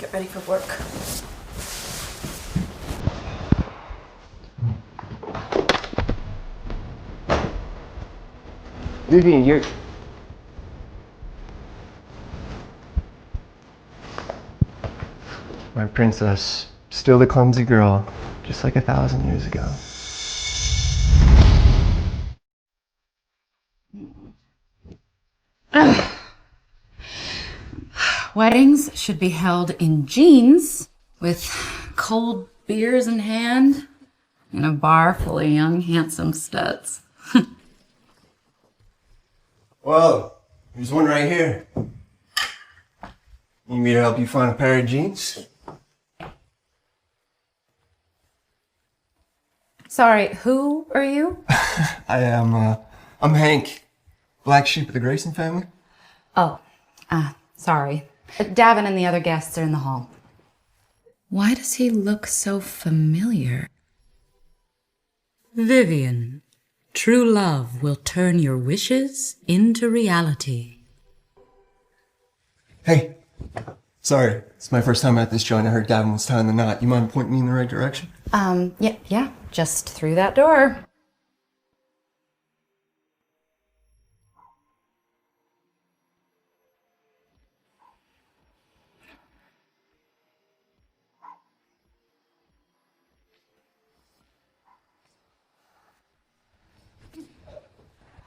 get ready for work. Vivian, you're... My princess. Still the clumsy girl, just like 1,000 years ago. Weddings should be held in jeans with cold beers in hand in a bar full of young, handsome studs. Whoa, there's one right here. Need me to help you find a pair of jeans? Sorry, who are you? I'm Hank, black sheep of the Grayson family. Oh, sorry. Davin and the other guests are in the hall. Why does he look so familiar? Vivian, true love will turn your wishes into reality. Hey, sorry, it's my first time at this joint. I heard Davin was tying the knot. You mind pointing me in the right direction? Yeah, just through that door.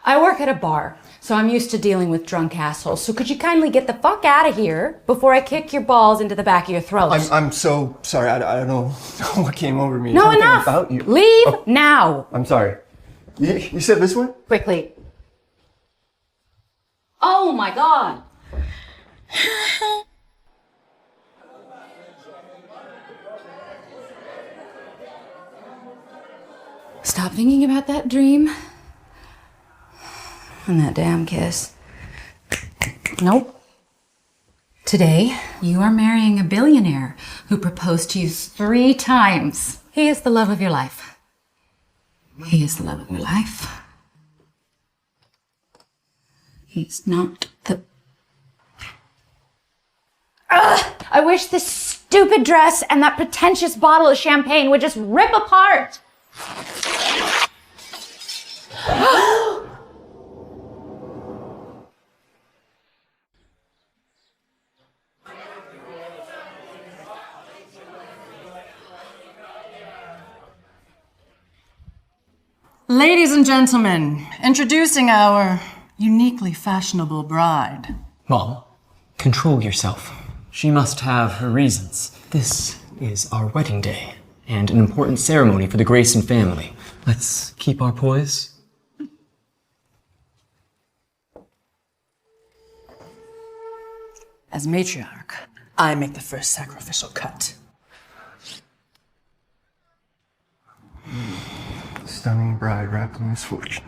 I work at a bar, so I'm used to dealing with drunk assholes. So could you kindly get the fuck out of here before I kick your balls into the back of your throat? I'm so sorry. I don't know what came over me. No, Something enough! About you. Leave now! I'm sorry. You said this one? Quickly. Oh my god! Stop thinking about that dream. And that damn kiss. Nope. Today, you are marrying a billionaire who proposed to you 3 times. He is the love of your life. He is the love of your life. He's not the... Ugh! I wish this stupid dress and that pretentious bottle of champagne would just rip apart. Ladies and gentlemen, introducing our uniquely fashionable bride. Mom, control yourself. She must have her reasons. This is our wedding day and an important ceremony for the Grayson family. Let's keep our poise. As matriarch, I make the first sacrificial cut. Stunning bride wrapped in misfortune.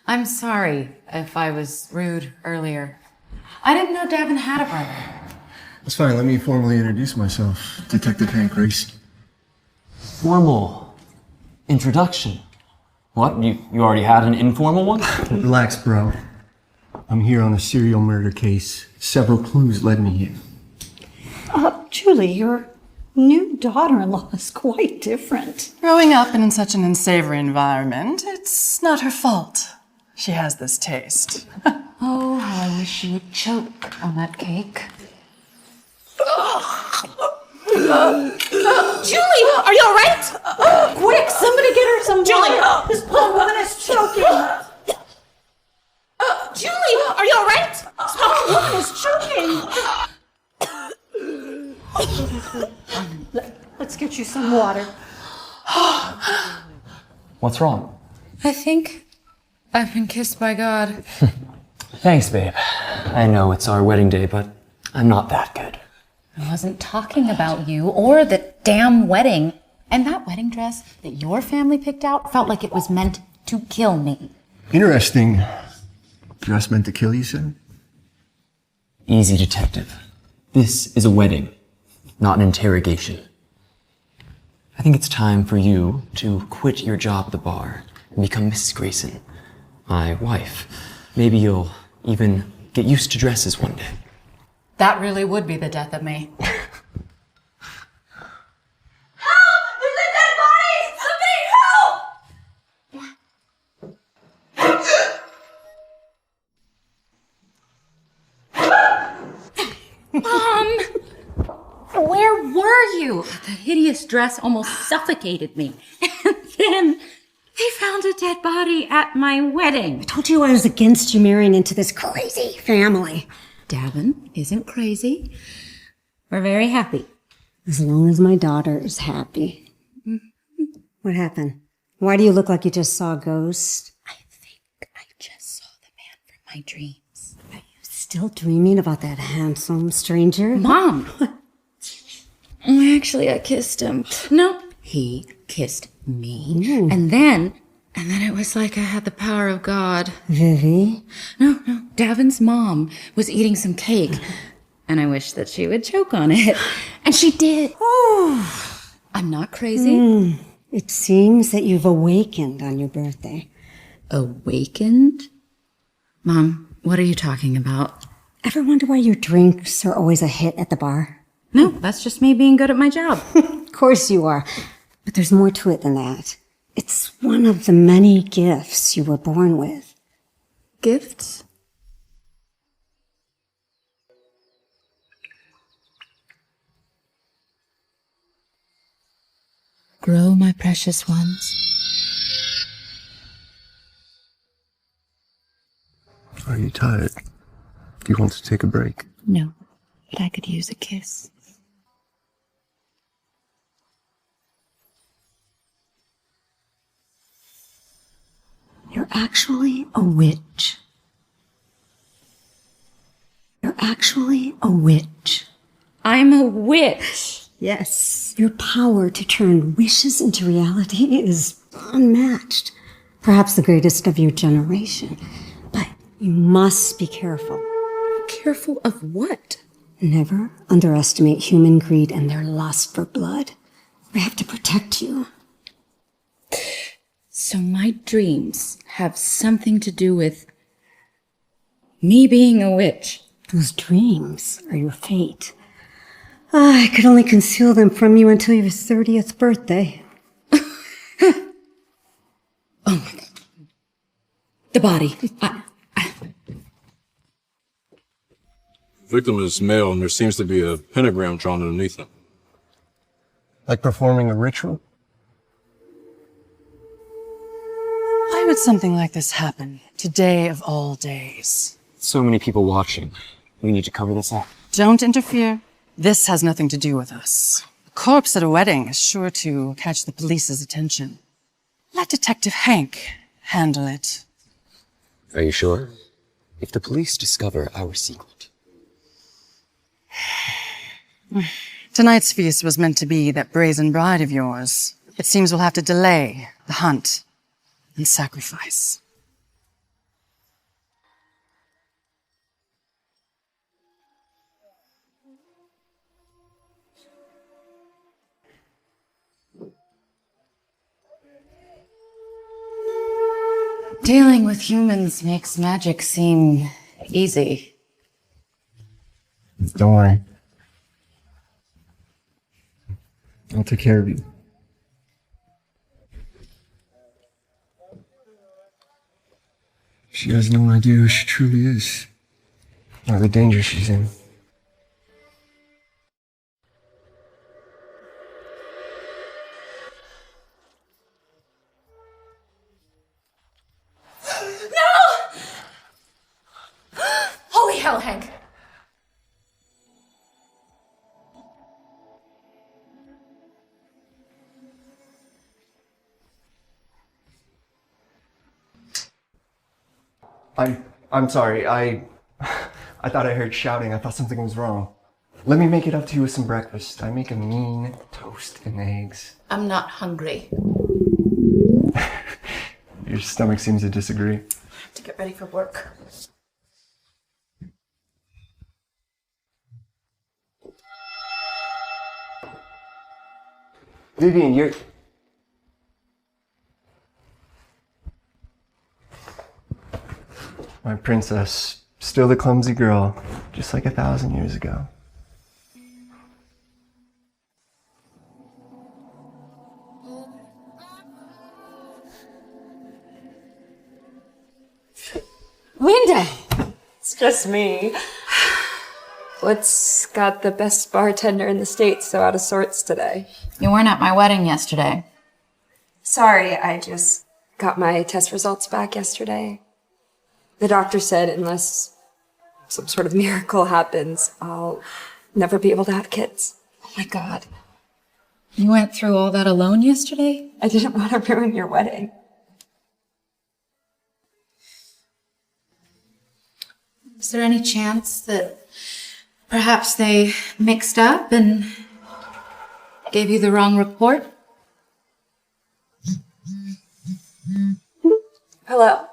I'm sorry if I was rude earlier. I didn't know Davin had a brother. That's fine. Let me formally introduce myself. Detective Hank Grayson. Formal introduction. What? You already had an informal one? Relax, bro. I'm here on a serial murder case. Several clues led me here. Julie, your new daughter-in-law is quite different. Growing up in such an unsavory environment, it's not her fault. She has this taste. Oh, how I wish you would choke on that cake. Julie, are you all right? Quick, somebody get her some water. This poor woman is choking. Julie, are you all right? This poor woman is choking. Let's get you some water. What's wrong? I think I've been kissed by God. Thanks, babe. I know it's our wedding day, but I'm not that good. I wasn't talking about you or the damn wedding. And that wedding dress that your family picked out felt like it was meant to kill me. Interesting. Dress meant to kill you, sir? Easy, detective. This is a wedding, not an interrogation. I think it's time for you to quit your job at the bar and become Mrs. Grayson, my wife. Maybe you'll even get used to dresses one day. That really would be the death of me. Mom! Where were you? The hideous dress almost suffocated me. And then they found a dead body at my wedding. I told you I was against you marrying into this crazy family. Davin isn't crazy. We're very happy. As long as my daughter is happy. What happened? Why do you look like you just saw a ghost? I think I just saw the man from my dreams. Are you still dreaming about that handsome stranger? Mom! Actually, I kissed him. No, he kissed me. And then it was like I had the power of God. Vivi? No, Davin's mom was eating some cake. And I wished that she would choke on it. And she did. I'm not crazy. It seems that you've awakened on your birthday. Awakened? Mom, what are you talking about? Ever wonder why your drinks are always a hit at the bar? No, that's just me being good at my job. Of course you are. But there's more to it than that. It's one of the many gifts you were born with. Gifts? Grow, my precious ones. Are you tired? Do you want to take a break? No, but I could use a kiss. You're actually a witch. You're actually a witch. I'm a witch. Yes. Your power to turn wishes into reality is unmatched. Perhaps the greatest of your generation. But you must be careful. Careful of what? Never underestimate human greed and their lust for blood. We have to protect you. So my dreams have something to do with me being a witch. Those dreams are your fate. I could only conceal them from you until your 30th birthday. Oh my God. The body. Victim is male, and there seems to be a pentagram drawn underneath him. Like performing a ritual? Why would something like this happen today of all days? So many people watching. We need to cover this up. Don't interfere. This has nothing to do with us. A corpse at a wedding is sure to catch the police's attention. Let Detective Hank handle it. Are you sure? If the police discover our secret. Tonight's feast was meant to be that brazen bride of yours. It seems we'll have to delay the hunt and sacrifice. Dealing with humans makes magic seem easy. Don't worry. I'll take care of you. She has no idea who she truly is, or the danger she's in. Holy hell, Hank! I'm sorry. I thought I heard shouting. I thought something was wrong. Let me make it up to you with some breakfast. I make a mean toast and eggs. I'm not hungry. Your stomach seems to disagree. I have to get ready for work. Vivian, you're... My princess, Still the clumsy girl, just like 1,000 years ago. Linda! It's just me. What's got the best bartender in the States so out of sorts today? You weren't at my wedding yesterday. Sorry, I just got my test results back yesterday. The doctor said unless some sort of miracle happens, I'll never be able to have kids. Oh my God. You went through all that alone yesterday? I didn't want to ruin your wedding. Is there any chance that perhaps they mixed up and gave you the wrong report? Hello?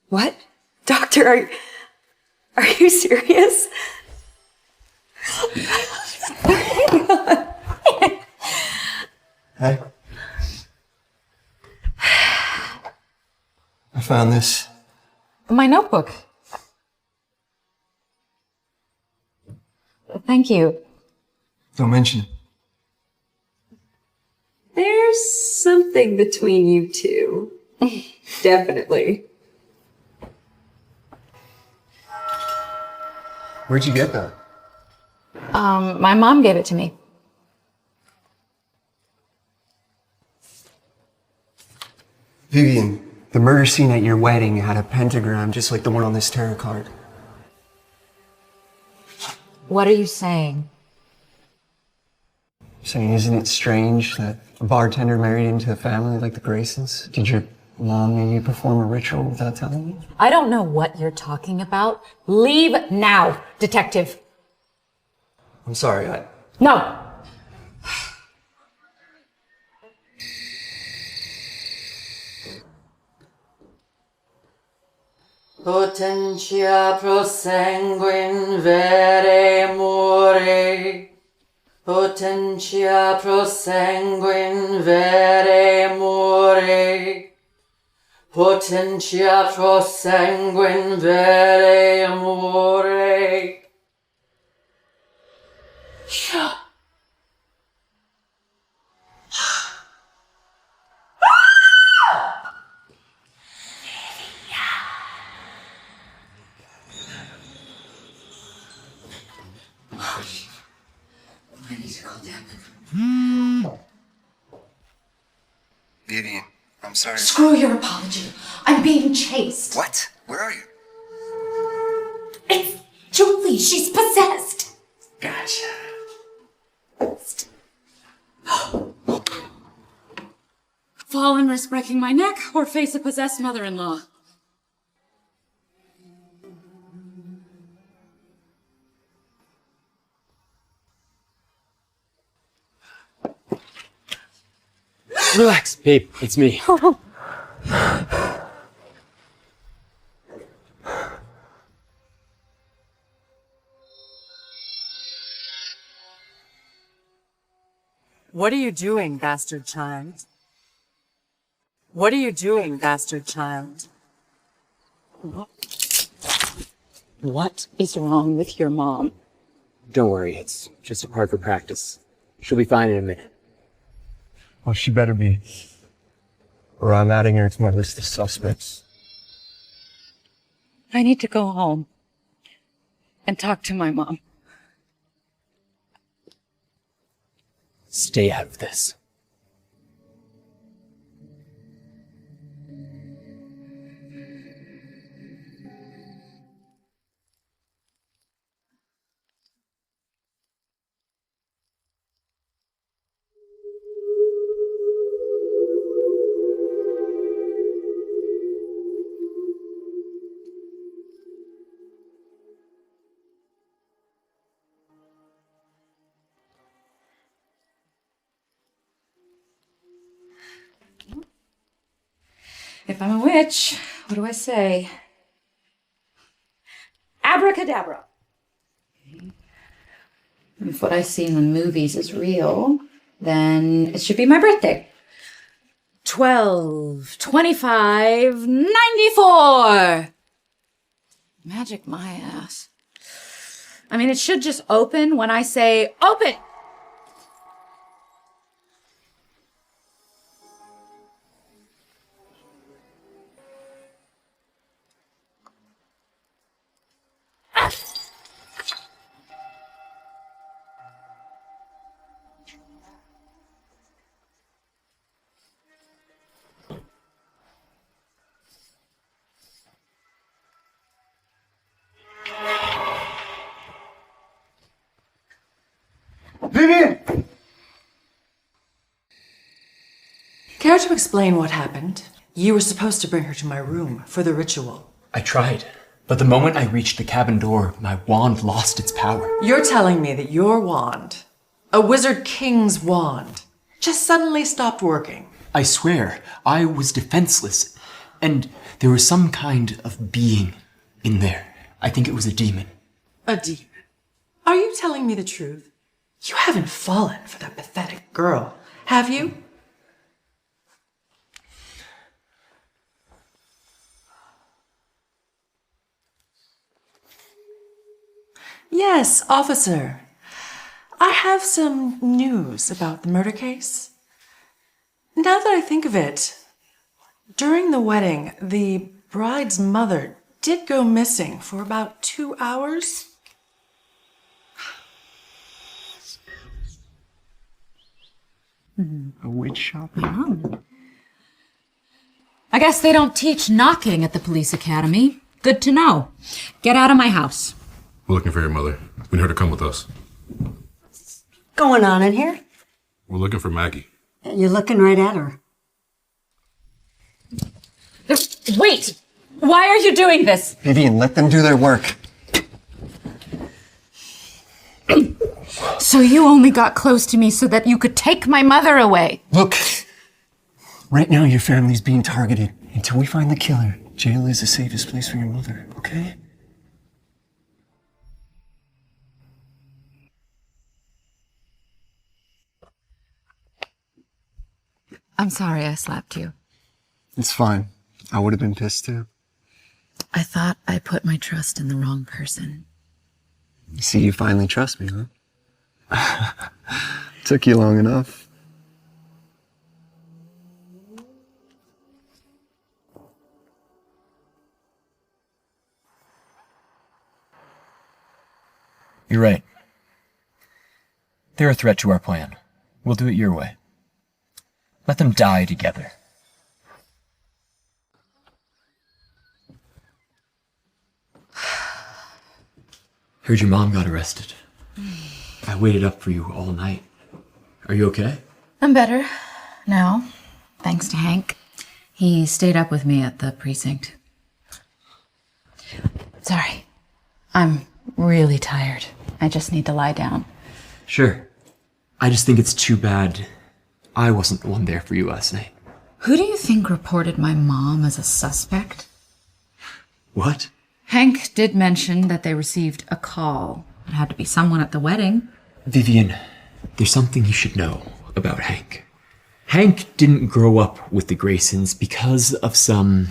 What? Doctor, are you serious? Hey. I found this. My notebook. Thank you. Don't mention it. There's something between you two. Definitely. Where'd you get that? My mom gave it to me. Vivian, the murder scene at your wedding had a pentagram just like the one on this tarot card. What are you saying? Saying, isn't it strange that a bartender married into a family like the Graysons? Did your mom maybe perform a ritual without telling you? I don't know what you're talking about. Leave now, detective. I'm sorry, No. Potentia prosanguin vere more. Potentia prosanguin vere more. Potentia prosanguin vere more. Vivian, I'm sorry. Screw your apology. I'm being chased. What? Where are you? It's Julie. She's possessed. Gotcha. Fall and risk breaking my neck or face a possessed mother-in-law. Relax, babe. It's me. What are you doing, bastard child? What are you doing, bastard child? What is wrong with your mom? Don't worry, it's just a part for practice. She'll be fine in a minute. Well, she better be. Or I'm adding her to my list of suspects. I need to go home and talk to my mom. Stay out of this. If I'm a witch, what do I say? Abracadabra. If what I see in the movies is real, then it should be my birthday. 12, 25, 94. Magic my ass. I mean, it should just open when I say, open! Vivian! Care to explain what happened? You were supposed to bring her to my room for the ritual. I tried, but the moment I reached the cabin door, my wand lost its power. You're telling me that your wand, a wizard king's wand, just suddenly stopped working? I swear, I was defenseless, and there was some kind of being in there. I think it was a demon. A demon? Are you telling me the truth? You haven't fallen for that pathetic girl, have you? Yes, officer. I have some news about the murder case. Now that I think of it, during the wedding, the bride's mother did go missing for about 2 hours. A witch shop? I guess they don't teach knocking at the police academy. Good to know. Get out of my house. We're looking for your mother. We need her to come with us. Going on in here? We're looking for Maggie. You're looking right at her. Wait! Why are you doing this? Vivian, let them do their work. So you only got close to me so that you could take my mother away. Look, right now your family's being targeted. Until we find the killer, jail is the safest place for your mother, okay? I'm sorry I slapped you. It's fine. I would have been pissed too. I thought I put my trust in the wrong person. See, you finally trust me, huh? Took you long enough. You're right. They're a threat to our plan. We'll do it your way. Let them die together. Heard your mom got arrested. I waited up for you all night. Are you okay? I'm better now, thanks to Hank. He stayed up with me at the precinct. Sorry, I'm really tired. I just need to lie down. Sure. I just think it's too bad I wasn't the one there for you last night. Who do you think reported my mom as a suspect? What? Hank did mention that they received a call. It had to be someone at the wedding. Vivian, there's something you should know about Hank. Hank didn't grow up with the Graysons because of some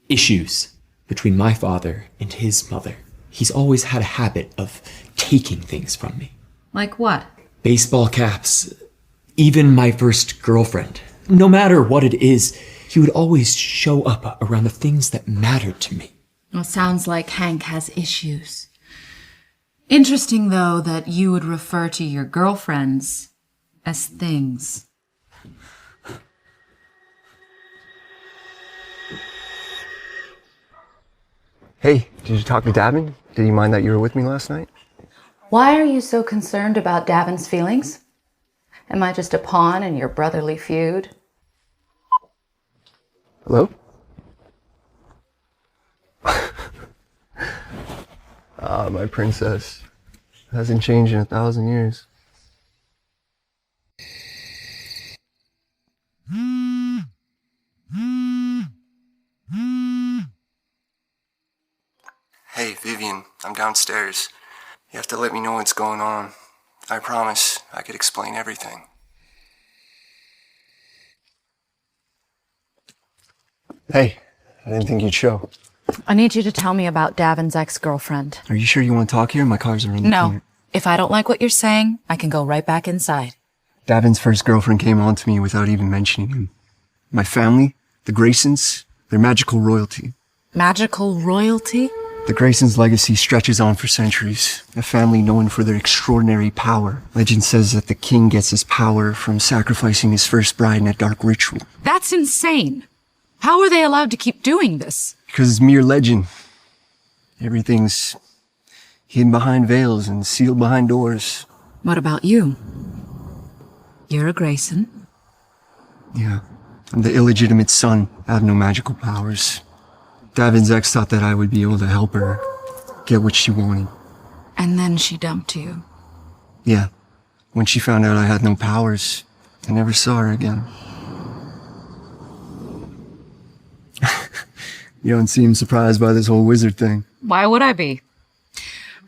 issues between my father and his mother. He's always had a habit of taking things from me. Like what? Baseball caps, even my first girlfriend. No matter what it is, he would always show up around the things that mattered to me. Well, sounds like Hank has issues. Interesting, though, that you would refer to your girlfriends as things. Hey, did you talk to Davin? Did he mind that you were with me last night? Why are you so concerned about Davin's feelings? Am I just a pawn in your brotherly feud? Hello? My princess. Hasn't changed in 1,000 years. Hey, Vivian, I'm downstairs. You have to let me know what's going on. I promise I could explain everything. Hey, I didn't think you'd show. I need you to tell me about Davin's ex-girlfriend. Are you sure you want to talk here? My car's around the No. corner. If I don't like what you're saying, I can go right back inside. Davin's first girlfriend came on to me without even mentioning him. My family, the Graysons, they're magical royalty. Magical royalty? The Graysons' legacy stretches on for centuries. A family known for their extraordinary power. Legend says that the king gets his power from sacrificing his first bride in a dark ritual. That's insane. How are they allowed to keep doing this? Because it's mere legend. Everything's hidden behind veils and sealed behind doors. What about you? You're a Grayson. Yeah, I'm the illegitimate son. I have no magical powers. Davin's ex thought that I would be able to help her get what she wanted. And then she dumped you. Yeah, when she found out I had no powers, I never saw her again. You don't seem surprised by this whole wizard thing. Why would I be?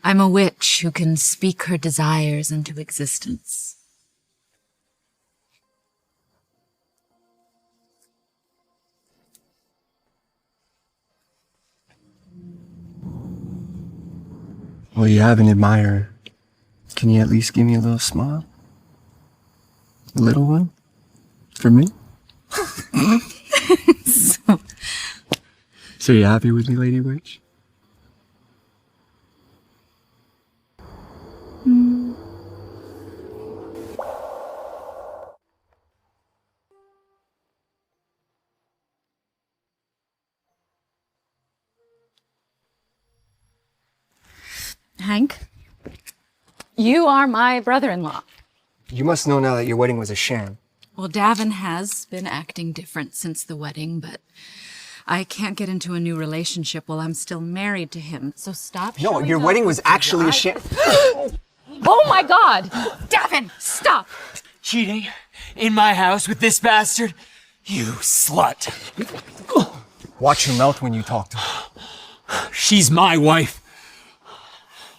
I'm a witch who can speak her desires into existence. Well, you have an admirer. Can you at least give me a little smile? A little one? For me? So you happy with me, Lady Witch? Hank, you are my brother-in-law. You must know now that your wedding was a sham. Well, Davin has been acting different since the wedding, but I can't get into a new relationship while I'm still married to him, so stop. No, your wedding was actually a sham. Oh my God! Davin, stop! Cheating in my house with this bastard? You slut. Watch your mouth when you talk to her. She's my wife.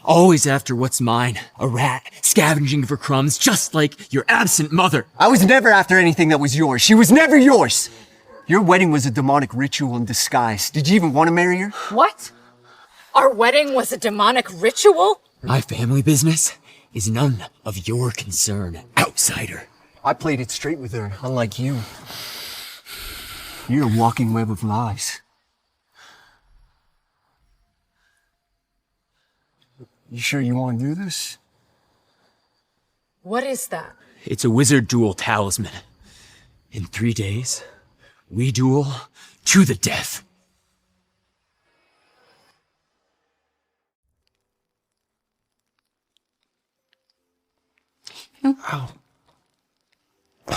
Always after what's mine. A rat, scavenging for crumbs, just like your absent mother. I was never after anything that was yours. She was never yours. Your wedding was a demonic ritual in disguise. Did you even want to marry her? What? Our wedding was a demonic ritual? My family business is none of your concern, outsider. I played it straight with her, unlike you. You're a walking web of lies. You sure you want to do this? What is that? It's a wizard duel talisman. In 3 days, we duel to the death. Ow.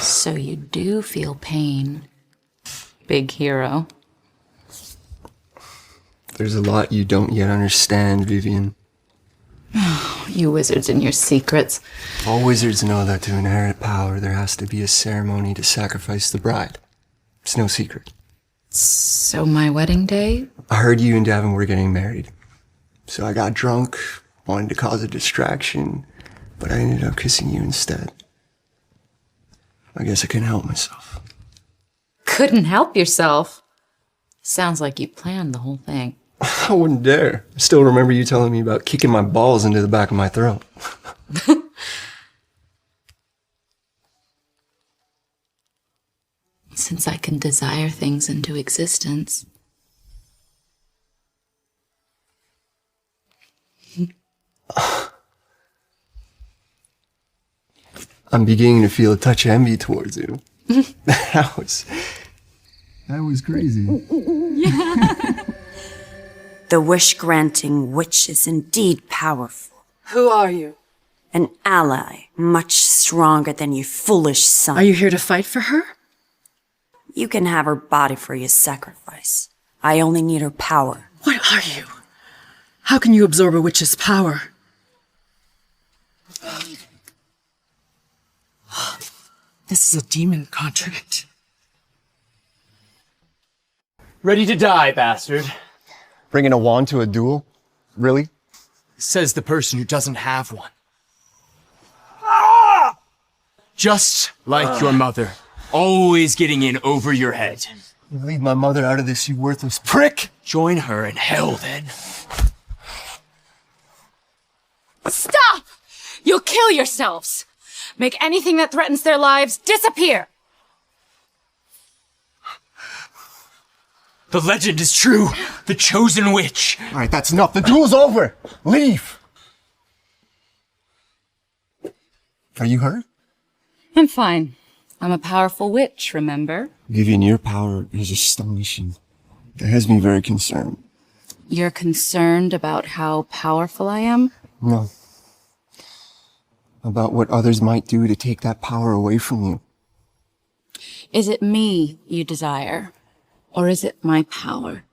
So you do feel pain, big hero. There's a lot you don't yet understand, Vivian. You wizards and your secrets. All wizards know that to inherit power, there has to be a ceremony to sacrifice the bride. It's no secret. So my wedding day? I heard you and Davin were getting married. So I got drunk, wanted to cause a distraction, but I ended up kissing you instead. I guess I couldn't help myself. Couldn't help yourself. Sounds like you planned the whole thing. I wouldn't dare. I still remember you telling me about kicking my balls into the back of my throat. Since I can desire things into existence. I'm beginning to feel a touch of envy towards you. That was crazy. The wish-granting witch is indeed powerful. Who are you? An ally, much stronger than your foolish son. Are you here to fight for her? You can have her body for your sacrifice. I only need her power. What are you? How can you absorb a witch's power? This is a demon contract. Ready to die, bastard. Bringing a wand to a duel? Really? Says the person who doesn't have one. Just like your mother, always getting in over your head. You leave my mother out of this, you worthless prick! Join her in hell, then. Stop! You'll kill yourselves. Make anything that threatens their lives disappear. The legend is true. The chosen witch. All right, that's enough. The duel's over. Leave. Are you hurt? I'm fine. I'm a powerful witch, remember? Vivian, your power is astonishing. It has me very concerned. You're concerned about how powerful I am? No. About what others might do to take that power away from you. Is it me you desire? Or is it my power?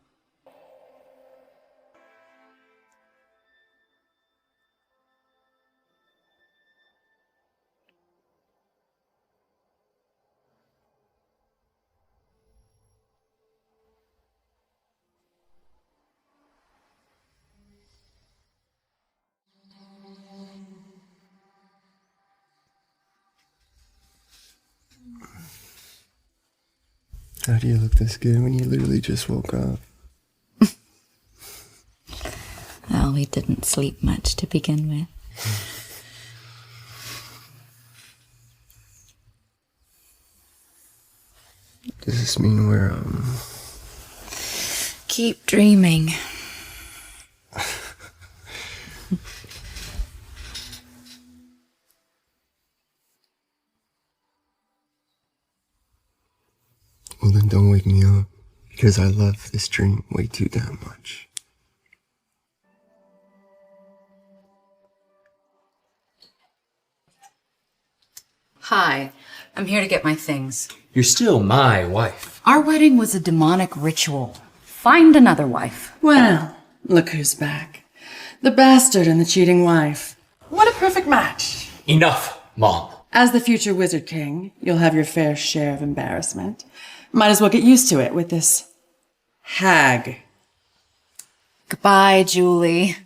How do you look this good when you literally just woke up? Well, we didn't sleep much to begin with. Does this mean we're, Keep dreaming. Well, then don't wake me up, because I love this dream way too damn much. Hi, I'm here to get my things. You're still my wife. Our wedding was a demonic ritual. Find another wife. Well, look who's back. The bastard and the cheating wife. What a perfect match. Enough, Mom. As the future Wizard King, you'll have your fair share of embarrassment. Might as well get used to it with this hag. Goodbye, Julie.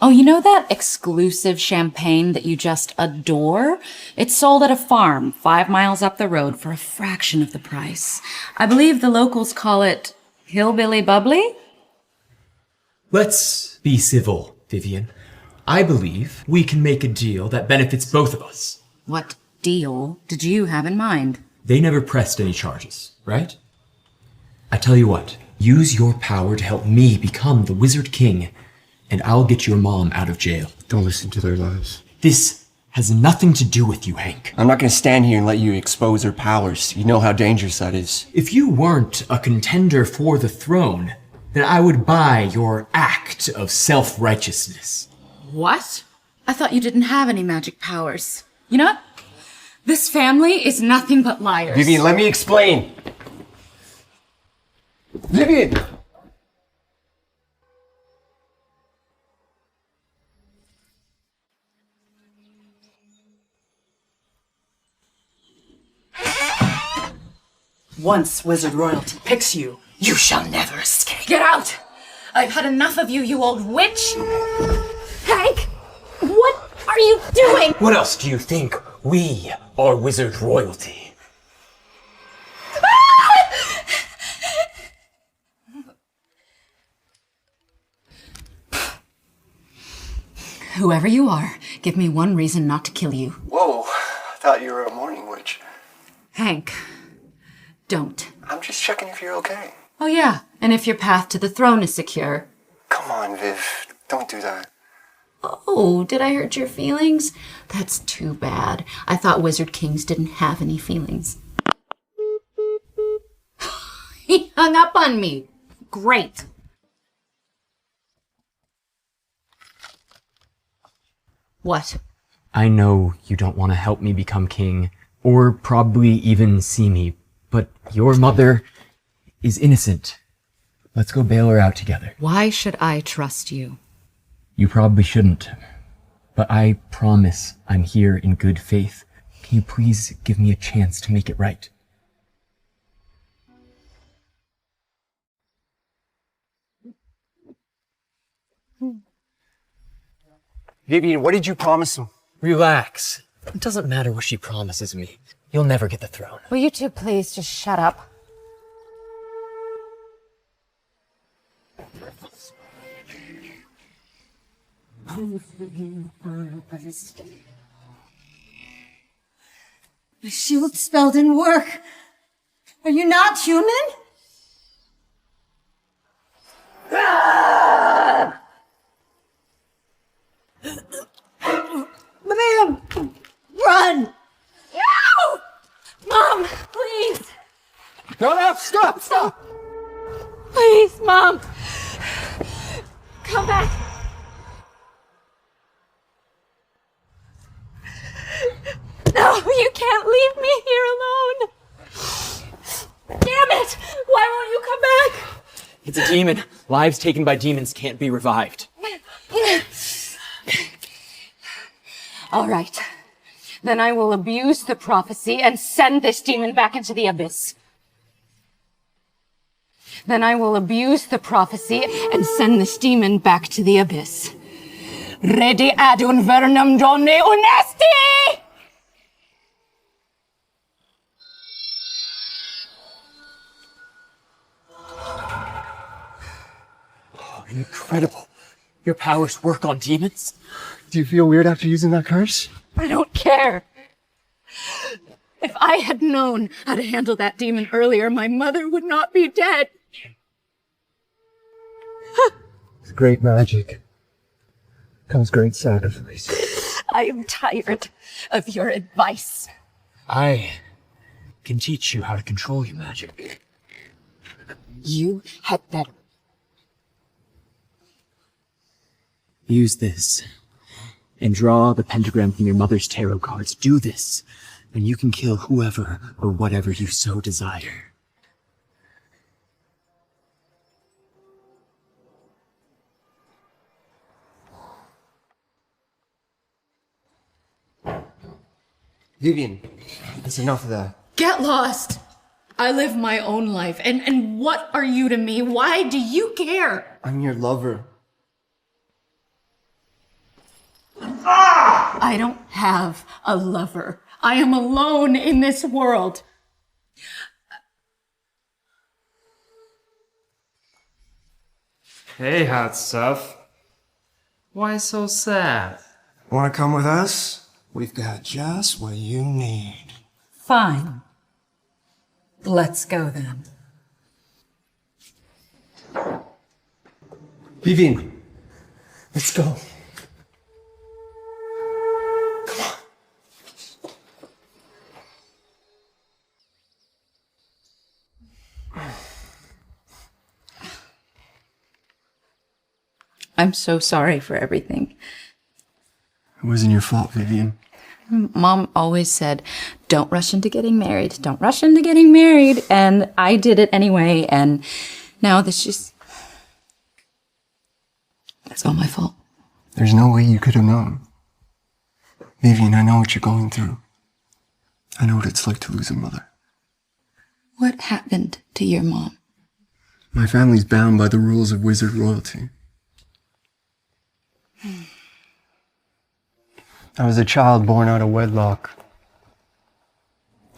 Oh, you know that exclusive champagne that you just adore? It's sold at a farm 5 miles up the road for a fraction of the price. I believe the locals call it hillbilly bubbly? Let's be civil, Vivian. I believe we can make a deal that benefits both of us. What deal did you have in mind? They never pressed any charges, right? I tell you what, use your power to help me become the Wizard King, and I'll get your mom out of jail. Don't listen to their lies. This has nothing to do with you, Hank. I'm not gonna stand here and let you expose her powers. You know how dangerous that is. If you weren't a contender for the throne, then I would buy your act of self-righteousness. What? I thought you didn't have any magic powers. You know what? This family is nothing but liars. Vivian, let me explain. Vivian! Once Wizard Royalty picks you, You shall never escape. Get out! I've had enough of you, you old witch! Hank! What are you doing? What else do you think? We are Wizard Royalty. Whoever you are, give me one reason not to kill you. Whoa, I thought you were a morning witch. Hank, don't. I'm just checking if you're okay. Oh yeah, and if your path to the throne is secure. Come on, Viv. Don't do that. Oh, did I hurt your feelings? That's too bad. I thought Wizard Kings didn't have any feelings. He hung up on me. Great. What? I know you don't want to help me become king, or probably even see me, but your mother is innocent. Let's go bail her out together. Why should I trust you? You probably shouldn't, but I promise I'm here in good faith. Can you please give me a chance to make it right? Vivian, what did you promise him? Relax. It doesn't matter what she promises me. You'll never get the throne. Will you two please just shut up? The shield spell didn't work. Are you not human? Ma'am! Run! No! Mom, please! No, stop! Please, Mom! Come back! No, you can't leave me here alone! Damn it! Why won't you come back? It's a demon. Lives taken by demons can't be revived. All right. Then I will abuse the prophecy and send this demon back into the abyss. Then I will abuse the prophecy and send this demon back to the abyss. Redi ad invernum donne onesti! Incredible. Your powers work on demons? Do you feel weird after using that curse? I don't care. If I had known how to handle that demon earlier, my mother would not be dead. With great magic comes great sacrifice. I am tired of your advice. I can teach you how to control your magic. You had better. Use this and draw the pentagram from your mother's tarot cards. Do this, and you can kill whoever or whatever you so desire. Vivian, that's enough of that. Get lost. I live my own life. And what are you to me? Why do you care? I'm your lover. I don't have a lover. I am alone in this world. Hey, hot stuff. Why so sad? Want to come with us? We've got just what you need. Fine. Let's go then. Vivian, let's go. I'm so sorry for everything. It wasn't your fault, Vivian. Mom always said, don't rush into getting married. Don't rush into getting married. And I did it anyway. And now this just... It's all my fault. There's no way you could have known. Vivian, I know what you're going through. I know what it's like to lose a mother. What happened to your mom? My family's bound by the rules of wizard royalty. I was a child born out of wedlock.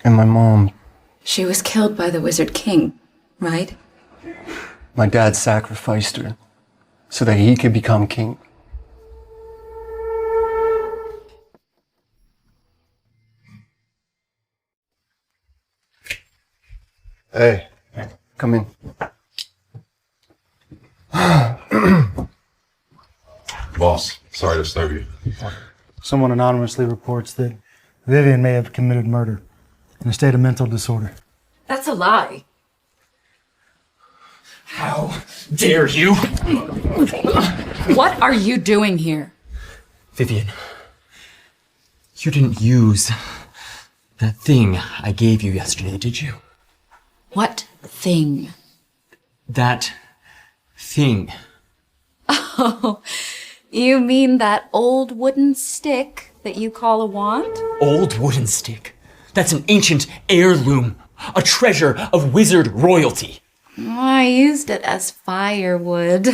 And my mom... She was killed by the Wizard King, right? My dad sacrificed her so that he could become king. Hey, come in. Boss, sorry to disturb you. Someone anonymously reports that Vivian may have committed murder in a state of mental disorder. That's a lie. How dare you? What are you doing here? Vivian, you didn't use that thing I gave you yesterday, did you? What thing? That thing. Oh, you mean that old wooden stick that you call a wand? Old wooden stick. That's an ancient heirloom, a treasure of wizard royalty. I used it as firewood.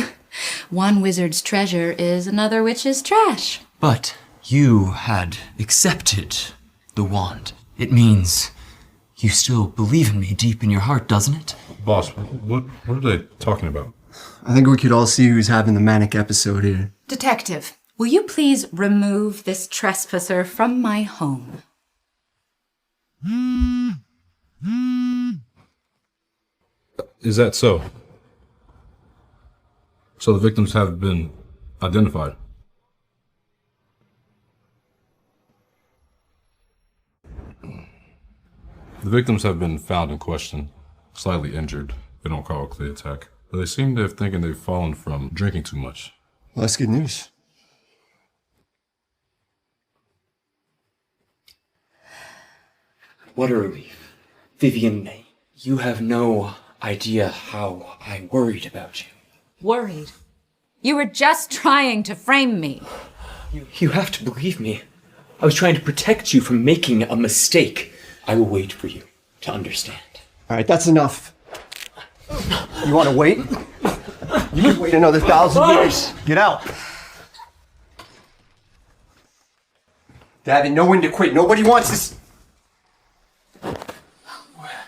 One wizard's treasure is another witch's trash. But you had accepted the wand. It means you still believe in me deep in your heart, doesn't it? Boss, what are they talking about? I think we could all see who's having the manic episode here. Detective, Will you please remove this trespasser from my home? Is that so? So the victims have been identified? The victims have been found in question, slightly injured. They don't call it a clear attack. But they seem to have thinking they've fallen from drinking too much. Well, that's good news. What a relief. Vivian, you have no idea how I worried about you. Worried? You were just trying to frame me. You have to believe me. I was trying to protect you from making a mistake. I will wait for you to understand. All right, that's enough. You want to wait? You can wait another 1,000 years. Get out. Davin, know when to quit. Nobody wants this.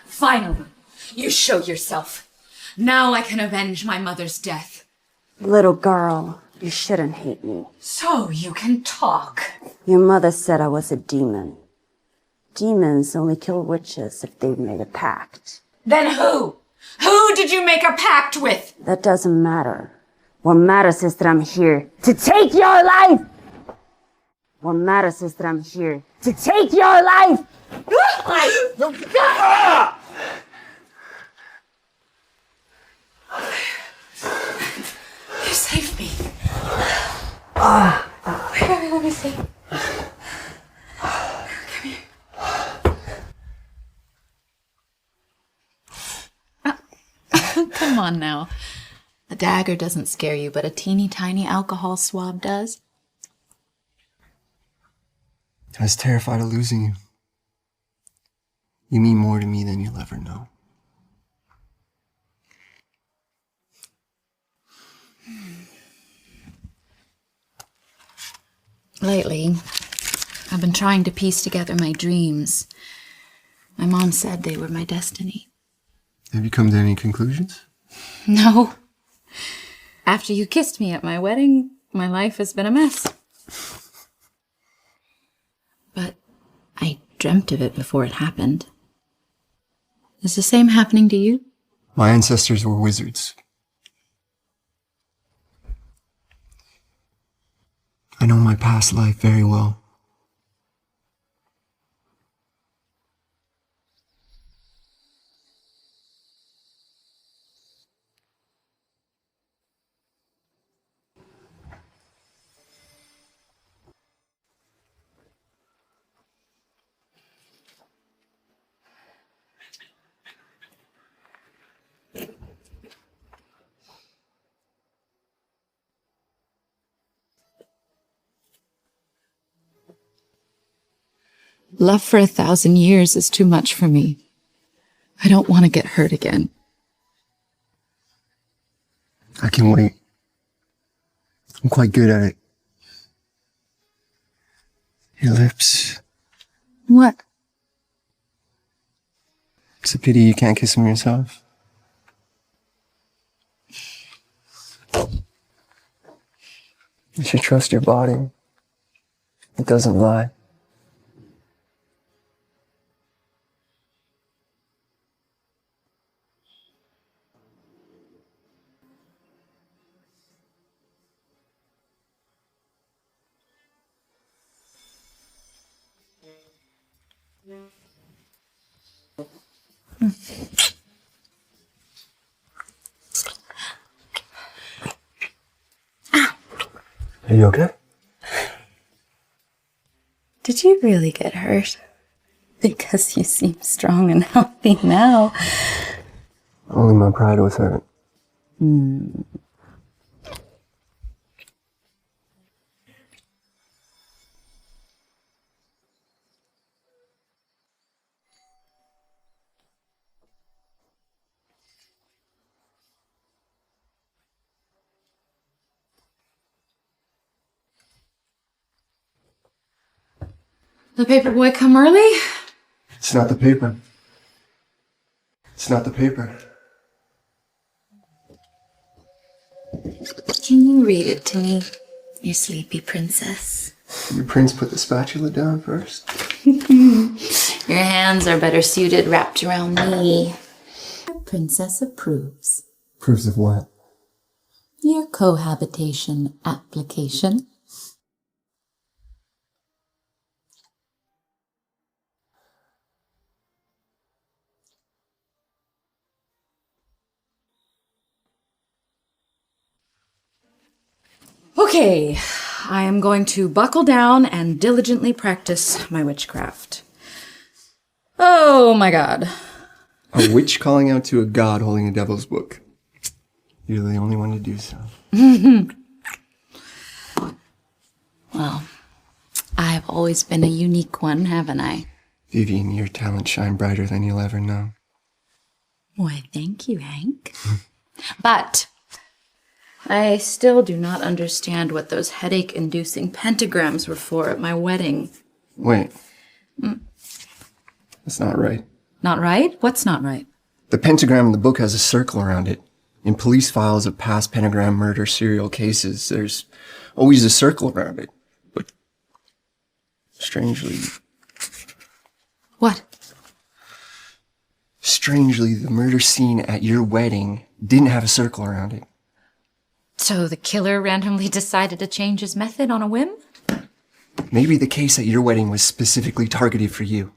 Finally, you show yourself. Now I can avenge my mother's death. Little girl, you shouldn't hate me. So you can talk. Your mother said I was a demon. Demons only kill witches if they've made a pact. Then who? Who did you make a pact with? That doesn't matter. What matters is that I'm here to take your life! What matters is that I'm here to take your life! You saved me. Here, let me see. Come here. Come on now. A dagger doesn't scare you, but a teeny tiny alcohol swab does. I was terrified of losing you. You mean more to me than you'll ever know. Lately, I've been trying to piece together my dreams. My mom said they were my destiny. Have you come to any conclusions? No. After you kissed me at my wedding, my life has been a mess. But I dreamt of it before it happened. Is the same happening to you? My ancestors were wizards. I know my past life very well. Love for 1,000 years is too much for me. I don't want to get hurt again. I can wait. I'm quite good at it. Your lips. What? It's a pity you can't kiss them yourself. You should trust your body. It doesn't lie. Are you okay? Did you really get hurt? Because you seem strong and healthy now. Only my pride was hurt. The paper boy come early? It's not the paper. It's not the paper. Can you read it to me? You sleepy princess. Your prince put the spatula down first. Your hands are better suited wrapped around me. Princess approves. Proofs of what? Your cohabitation application. Okay, I am going to buckle down and diligently practice my witchcraft. Oh my god. A witch calling out to a god holding a devil's book. You're the only one to do so. Well, I've always been a unique one, haven't I? Vivian, your talents shine brighter than you'll ever know. Why, thank you, Hank. But I still do not understand what those headache-inducing pentagrams were for at my wedding. Wait. That's not right. Not right? What's not right? The pentagram in the book has a circle around it. In police files of past pentagram murder serial cases, there's always a circle around it. But strangely... What? Strangely, the murder scene at your wedding didn't have a circle around it. So the killer randomly decided to change his method on a whim? Maybe the case at your wedding was specifically targeted for you.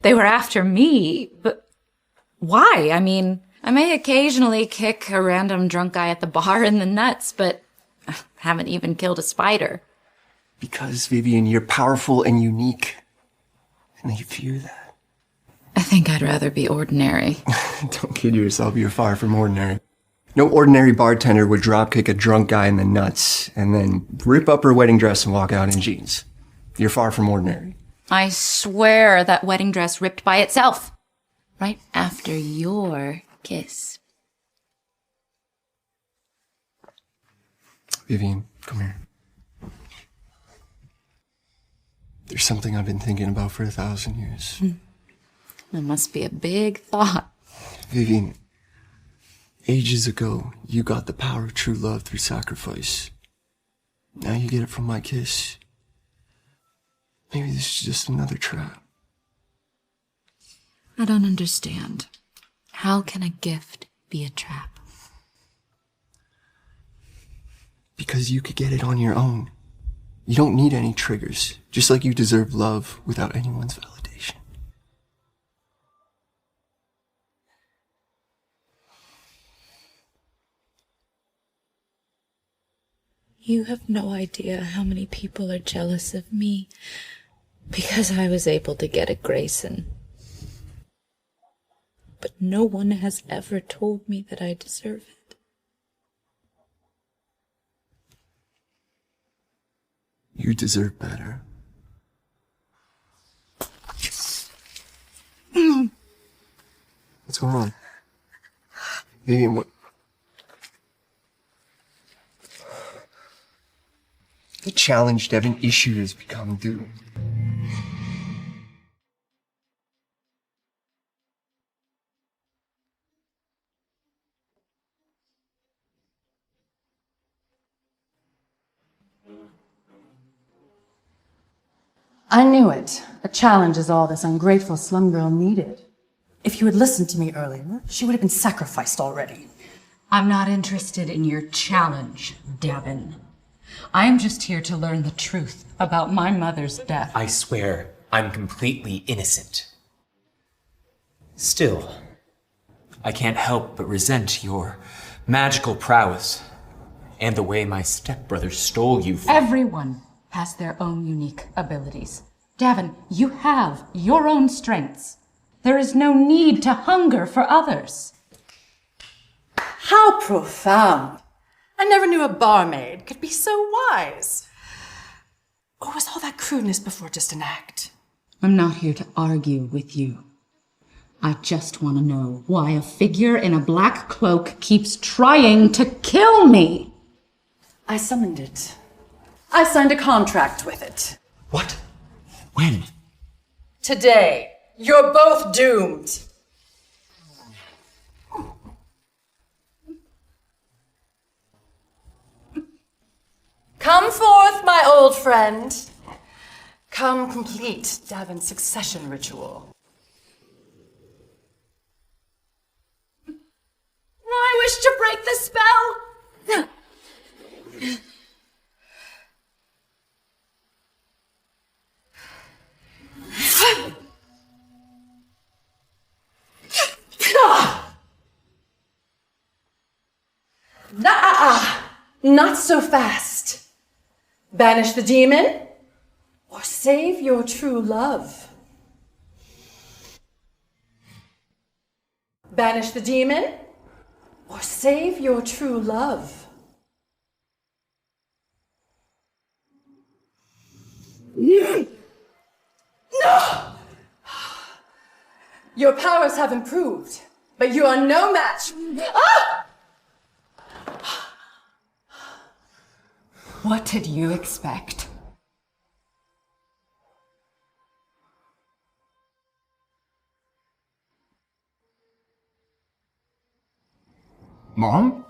They were after me, but why? I mean, I may occasionally kick a random drunk guy at the bar in the nuts, but I haven't even killed a spider. Because, Vivian, you're powerful and unique. And they fear that. I think I'd rather be ordinary. Don't kid yourself, you're far from ordinary. No ordinary bartender would dropkick a drunk guy in the nuts and then rip up her wedding dress and walk out in jeans. You're far from ordinary. I swear that wedding dress ripped by itself. Right after your kiss. Vivian, come here. There's something I've been thinking about for 1,000 years. That must be a big thought. Vivian, ages ago, you got the power of true love through sacrifice. Now you get it from my kiss. Maybe this is just another trap. I don't understand. How can a gift be a trap? Because you could get it on your own. You don't need any triggers, just like you deserve love without anyone's validation. You have no idea how many people are jealous of me because I was able to get a Grayson. But no one has ever told me that I deserve it. You deserve better. What's going on? Vivian, what? The challenge Devin issued has become due. I knew it. A challenge is all this ungrateful slum girl needed. If you had listened to me earlier, she would have been sacrificed already. I'm not interested in your challenge, Devin. I am just here to learn the truth about my mother's death. I swear I'm completely innocent. Still, I can't help but resent your magical prowess and the way my stepbrother stole you from... Everyone has their own unique abilities. Devin, you have your own strengths. There is no need to hunger for others. How profound. I never knew a barmaid could be so wise. Or was all that crudeness before just an act? I'm not here to argue with you. I just want to know why a figure in a black cloak keeps trying to kill me. I summoned it. I signed a contract with it. What? When? Today. You're both doomed. Come forth, my old friend. Come complete Davin's succession ritual. I wish to break the spell. Not so fast. Banish the demon, or save your true love. Banish the demon, or save your true love. No! Your powers have improved, but you are no match. Ah! What did you expect? Mom?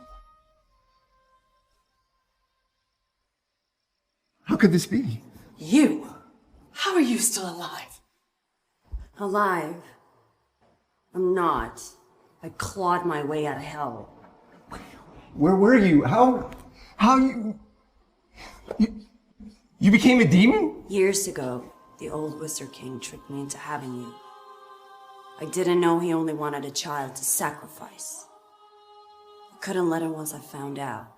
How could this be? You? How are you still alive? Alive? I'm not. I clawed my way out of hell. Where were you? How you became a demon? Years ago, the old Wizard King tricked me into having you. I didn't know he only wanted a child to sacrifice. I couldn't let him once I found out.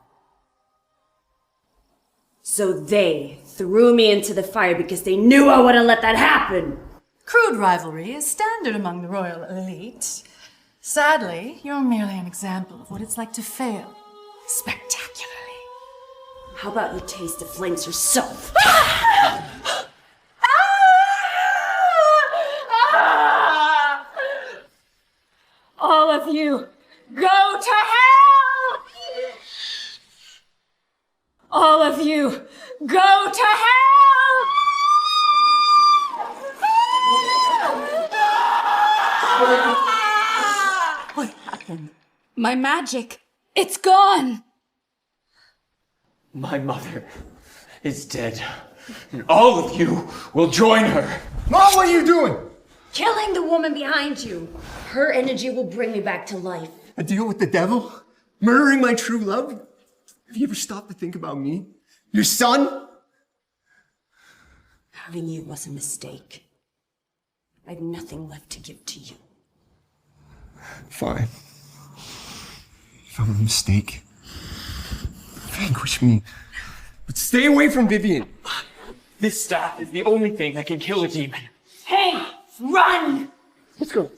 So they threw me into the fire because they knew I wouldn't let that happen. Crude rivalry is standard among the royal elite. Sadly, you're merely an example of what it's like to fail spectacularly. How about you taste the flames yourself? All of you, go to hell! All of you, go to hell! What happened? My magic. It's gone. My mother is dead, and all of you will join her. Mom, what are you doing? Killing the woman behind you. Her energy will bring me back to life. A deal with the devil? Murdering my true love? Have you ever stopped to think about me? Your son? Having you was a mistake. I have nothing left to give to you. Fine. If I'm a mistake, vanquish me. But stay away from Vivian. This staff is the only thing that can kill a demon. Hey, run! Let's go.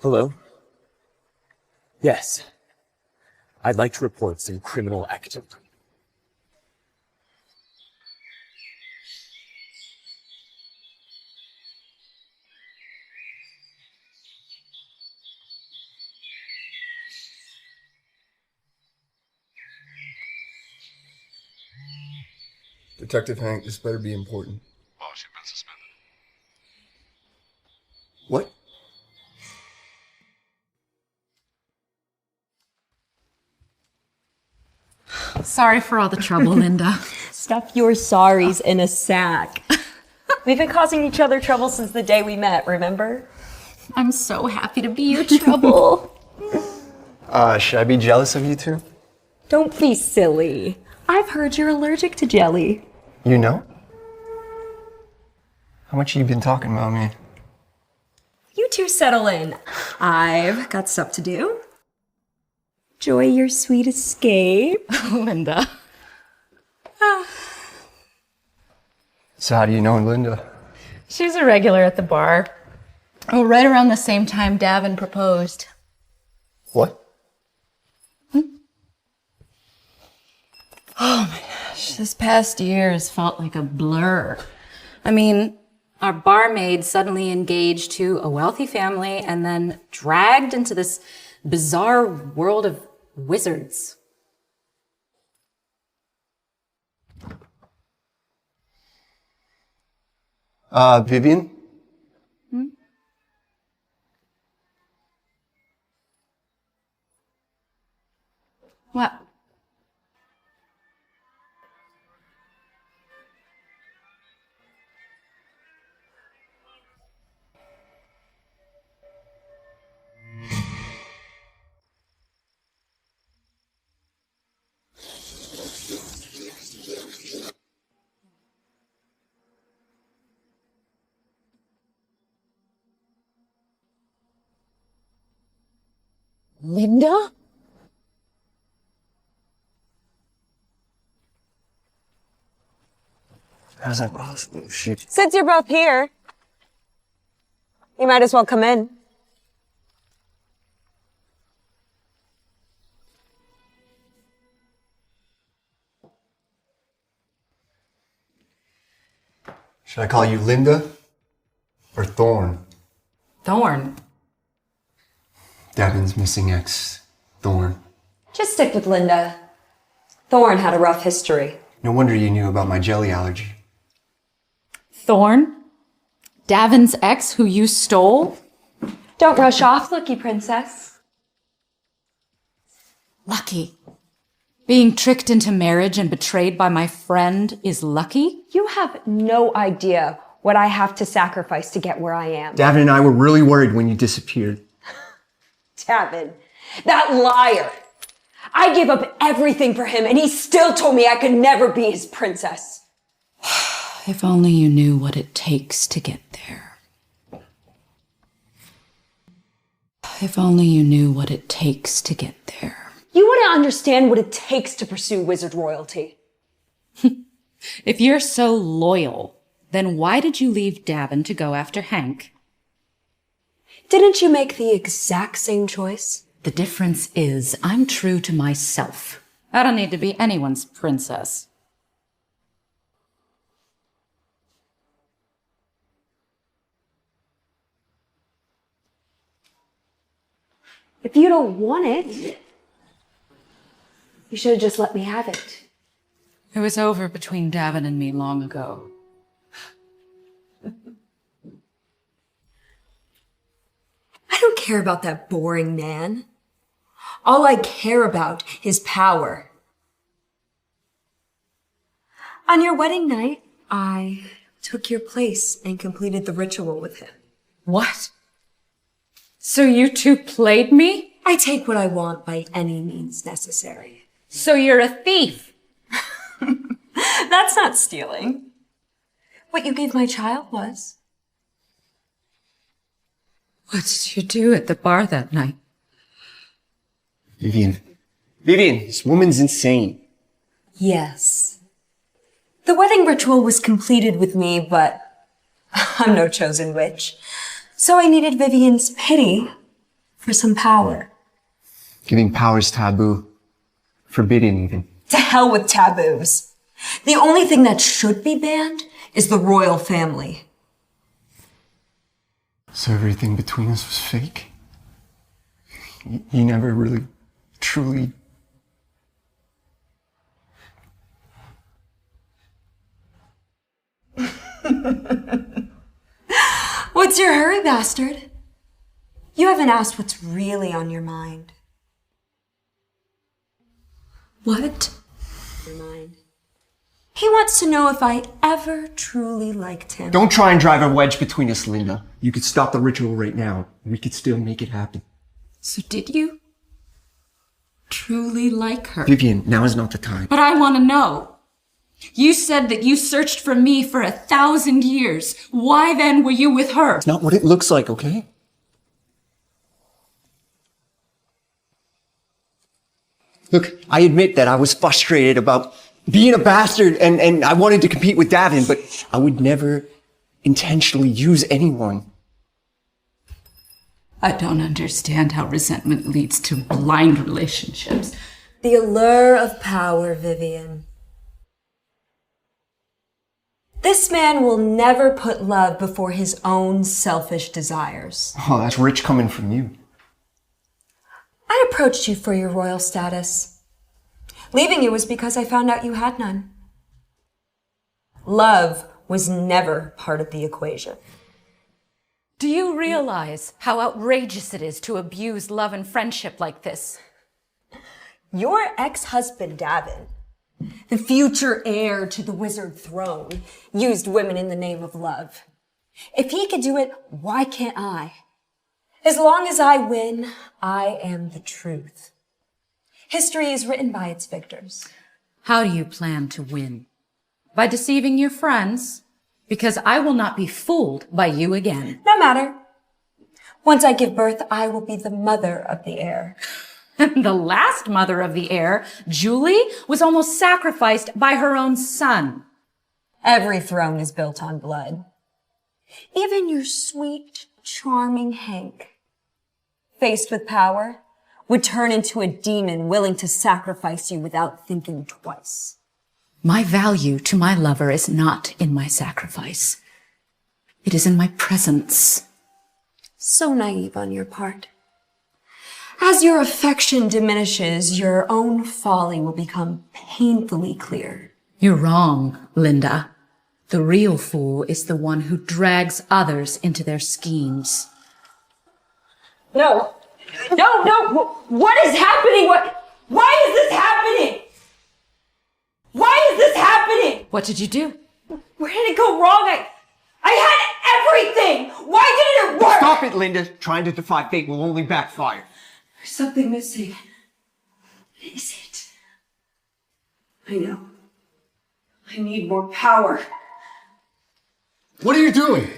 Hello? Yes. I'd like to report some criminal activity. Detective Hank, this better be important. Boss, you've been suspended. What? Sorry for all the trouble, Linda. Stuff your sorries in a sack. We've been causing each other trouble since the day we met, remember? I'm so happy to be your trouble. Should I be jealous of you two? Don't be silly. I've heard you're allergic to jelly. You know? How much have you been talking about me? You two settle in. I've got stuff to do. Enjoy your sweet escape. Linda. So how do you know Linda? She's a regular at the bar. Oh, right around the same time Davin proposed. What? Oh my gosh, this past year has felt like a blur. I mean, Our barmaid suddenly engaged to a wealthy family and then dragged into this bizarre world of wizards. Vivian? What? Linda? How's that possible? Since you're both here, you might as well come in. Should I call you Linda or Thorn? Thorn. Davin's missing ex, Thorn. Just stick with Linda. Thorn had a rough history. No wonder you knew about my jelly allergy. Thorn? Davin's ex who you stole? Don't rush off, Lucky Princess. Lucky. Being tricked into marriage and betrayed by my friend is lucky? You have no idea what I have to sacrifice to get where I am. Davin and I were really worried when you disappeared. Davin, that liar. I gave up everything for him and he still told me I could never be his princess. If only you knew what it takes to get there. If only you knew what it takes to get there. You wouldn't understand what it takes to pursue wizard royalty. If you're so loyal, then why did you leave Davin to go after Hank? Didn't you make the exact same choice? The difference is I'm true to myself. I don't need to be anyone's princess. If you don't want it, you should have just let me have it. It was over between Davin and me long ago. I don't care about that boring man. All I care about is power. On your wedding night, I took your place and completed the ritual with him. What? So you two played me? I take what I want by any means necessary. So you're a thief? That's not stealing. What you gave my child was. What did you do at the bar that night? Vivian, this woman's insane. Yes. The wedding ritual was completed with me, but I'm no chosen witch. So I needed Vivian's pity for some power. Giving power's taboo. Forbidden even. To hell with taboos. The only thing that should be banned is the royal family. So everything between us was fake? You never really, truly... What's your hurry, bastard? You haven't asked what's really on your mind. What? Your mind. He wants to know if I ever truly liked him. Don't try and drive a wedge between us, Linda. You could stop the ritual right now. We could still make it happen. So did you truly like her? Vivian, now is not the time. But I want to know. You said that you searched for me for 1,000 years. Why then were you with her? It's not what it looks like, okay? Look, I admit that I was frustrated about being a bastard and I wanted to compete with Davin, but I would never intentionally use anyone. I don't understand how resentment leads to blind relationships. The allure of power, Vivian. This man will never put love before his own selfish desires. Oh, that's rich coming from you. I approached you for your royal status. Leaving you was because I found out you had none. Love was never part of the equation. Do you realize how outrageous it is to abuse love and friendship like this? Your ex-husband, Davin, the future heir to the wizard throne, used women in the name of love. If he could do it, why can't I? As long as I win, I am the truth. History is written by its victors. How do you plan to win? By deceiving your friends? Because I will not be fooled by you again. No matter. Once I give birth, I will be the mother of the heir. The last mother of the heir, Julie, was almost sacrificed by her own son. Every throne is built on blood. Even your sweet, charming Hank, faced with power, would turn into a demon willing to sacrifice you without thinking twice. My value to my lover is not in my sacrifice. It is in my presence. So naive on your part. As your affection diminishes, your own folly will become painfully clear. You're wrong, Linda. The real fool is the one who drags others into their schemes. No! What is happening? Why is this happening? Why is this happening? What did you do? Where did it go wrong? I had everything! Why didn't it work? Stop it, Linda. Trying to defy fate will only backfire. There's something missing. What is it? I know. I need more power. What are you doing?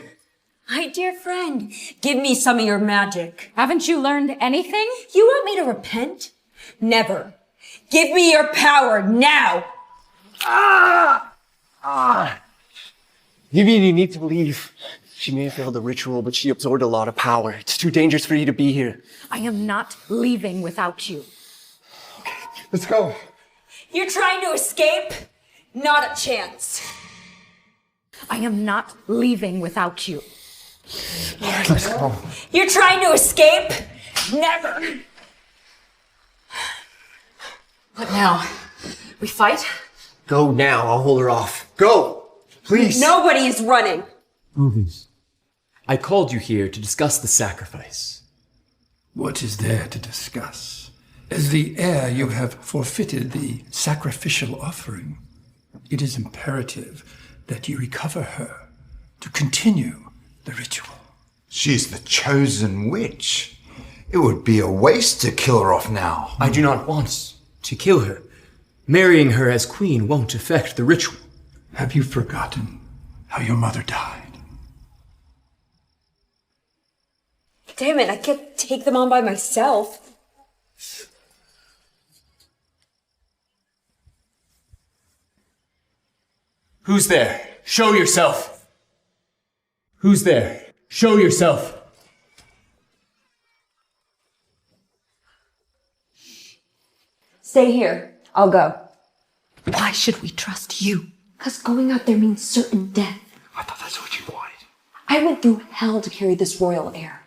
My dear friend, give me some of your magic. Haven't you learned anything? You want me to repent? Never. Give me your power now. You need to leave. She may have failed the ritual, but she absorbed a lot of power. It's too dangerous for you to be here. I am not leaving without you. Let's go. You're trying to escape? Not a chance. I am not leaving without you. All right, let's go. You're trying to escape? Never. What now? We fight? Go now. I'll hold her off. Go! Please. Nobody is running. Movies. I called you here to discuss the sacrifice. What is there to discuss? As the heir, you have forfeited the sacrificial offering. It is imperative that you recover her to continue the ritual. She's the chosen witch. It would be a waste to kill her off now. I do not want to kill her. Marrying her as queen won't affect the ritual. Have you forgotten how your mother died? Damn it, I can't take them on by myself. Who's there? Show yourself. Who's there? Show yourself. Stay here. I'll go. Why should we trust you? Because going out there means certain death. I thought that's what you wanted. I went through hell to carry this royal heir.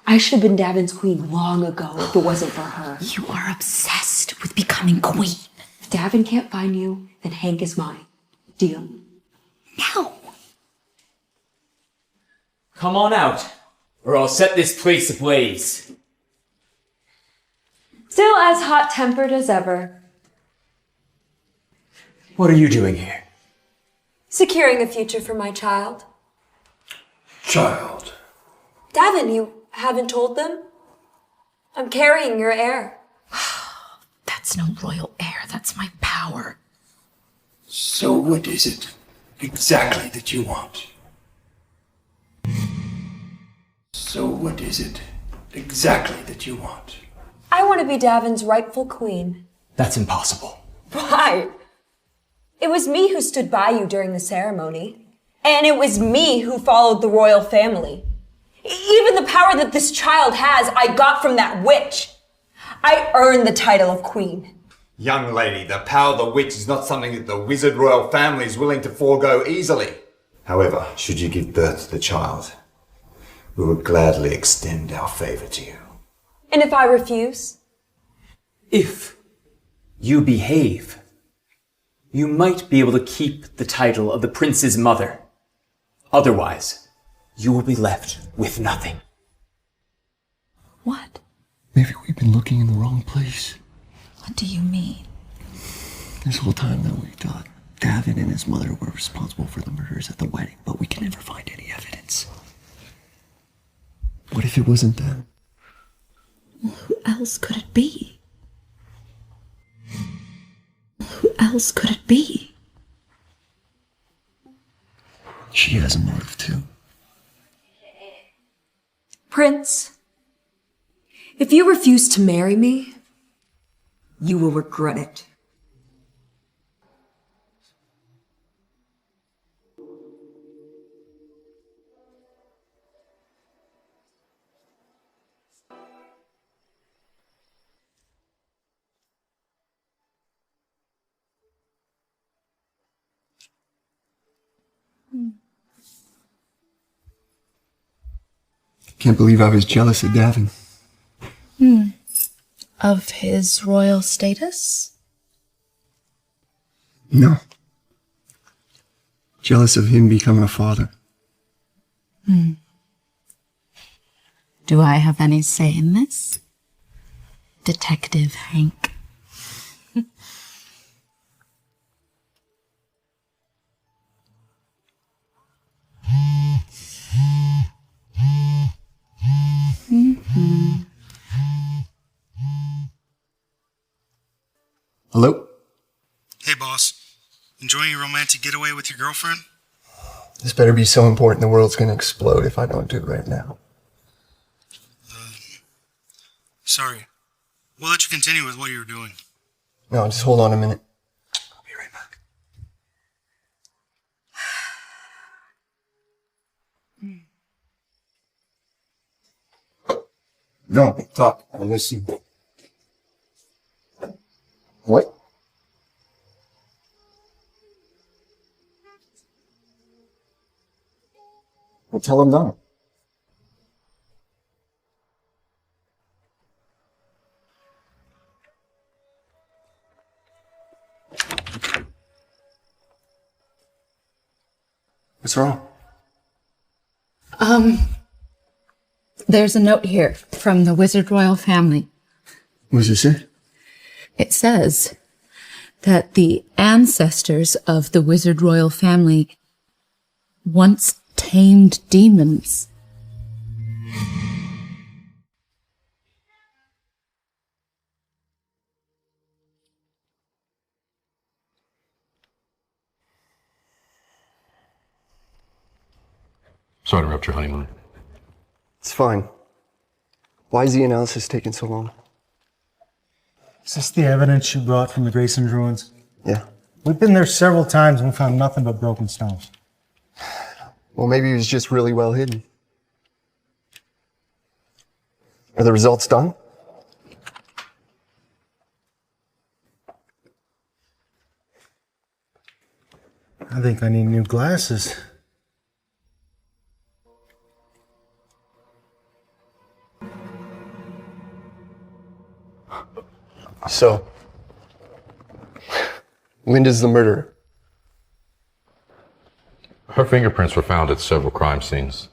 I should have been Davin's queen long ago if it wasn't for her. You are obsessed with becoming queen. If Davin can't find you, then Hank is mine. Deal? No. Come on out, or I'll set this place ablaze. Still as hot-tempered as ever. What are you doing here? Securing a future for my child. Child. Davin, you haven't told them? I'm carrying your heir. That's no royal heir. That's my power. So what is it exactly that you want? So what is it exactly that you want? I want to be Davin's rightful queen. That's impossible. Why? It was me who stood by you during the ceremony. And it was me who followed the royal family. Even the power that this child has, I got from that witch. I earned the title of queen. Young lady, the power of the witch is not something that the wizard royal family is willing to forego easily. However, should you give birth to the child, we would gladly extend our favor to you. And if I refuse? If you behave, you might be able to keep the title of the prince's mother. Otherwise, you will be left with nothing. What? Maybe we've been looking in the wrong place. What do you mean? This whole time that we thought Gavin and his mother were responsible for the murders at the wedding, but we can never find any evidence. What if it wasn't them? Well, who else could it be? Who else could it be? She has a motive too. Prince, if you refuse to marry me, you will regret it. Can't believe I was jealous of Gavin. Of his royal status? No. Jealous of him becoming a father. Do I have any say in this? Detective Hank. Hello? Hey, boss. Enjoying your romantic getaway with your girlfriend? This better be so important the world's gonna explode if I don't do it right now. Sorry. We'll let you continue with what you were doing. No, just hold on a minute. I'll be right back. No, talk. I'll listen. What? Well, tell him no. What's wrong? There's a note here from the Wizard Royal family. What does it say? It says that the ancestors of the Wizard Royal family once tamed demons. Sorry to interrupt your honeymoon. It's fine. Why is the analysis taking so long? Is this the evidence you brought from the Grayson's ruins? Yeah. We've been there several times and we found nothing but broken stones. Well, maybe it was just really well hidden. Are the results done? I think I need new glasses. So, Linda's the murderer. Her fingerprints were found at several crime scenes.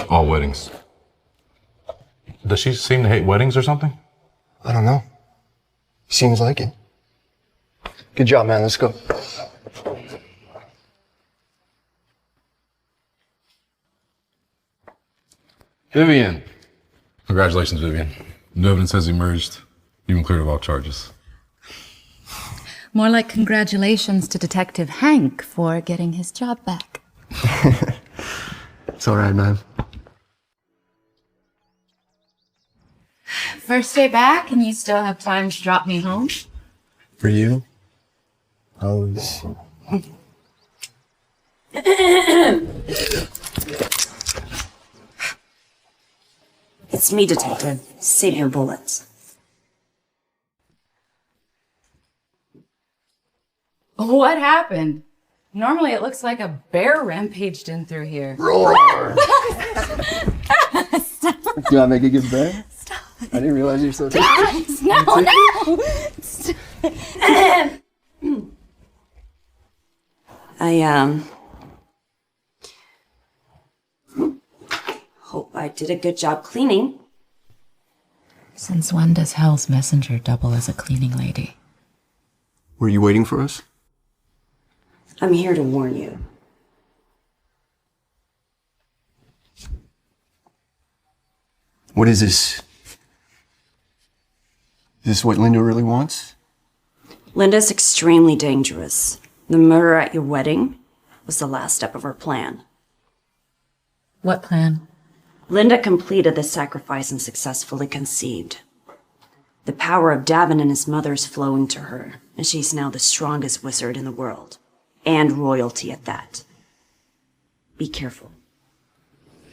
All weddings. Does she seem to hate weddings or something? I don't know. Seems like it. Good job, man. Let's go. Vivian. Congratulations, Vivian. New evidence has emerged. You've been cleared of all charges. More like congratulations to Detective Hank for getting his job back. It's all right, man. First day back, and you still have time to drop me home? For you, always. It's me, Detective. Save your bullets. What happened? Normally it looks like a bear rampaged in through here. Roar! Do I make a good bear? Stop. I didn't realize you're so Guys, no. I hope I did a good job cleaning. Since when does Hell's Messenger double as a cleaning lady? Were you waiting for us? I'm here to warn you. What is this? Is this what Linda really wants? Linda's extremely dangerous. The murder at your wedding was the last step of her plan. What plan? Linda completed the sacrifice and successfully conceived. The power of Davin and his mother is flowing to her, and she's now the strongest wizard in the world. And royalty at that. Be careful.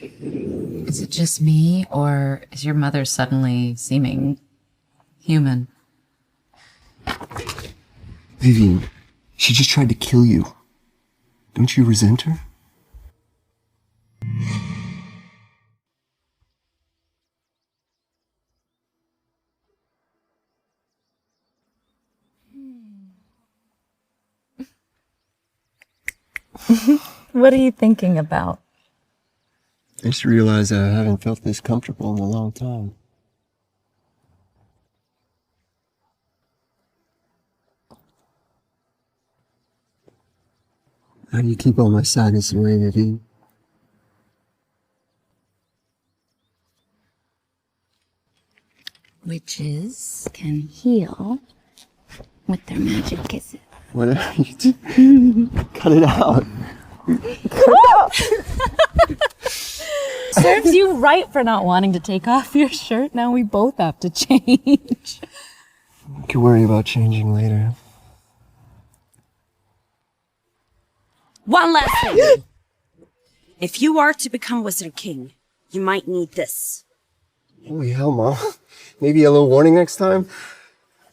Is it just me, or is your mother suddenly seeming human? Vivian, she just tried to kill you. Don't you resent her? What are you thinking about? I just realized I haven't felt this comfortable in a long time. How do you keep all my sadness away, Vivian? Witches can heal with their magic kisses. Whatever you do, cut it out. Serves you right for not wanting to take off your shirt. Now we both have to change. We can worry about changing later. One last thing. If you are to become Wizard King, you might need this. Holy hell, Mom. Maybe a little warning next time?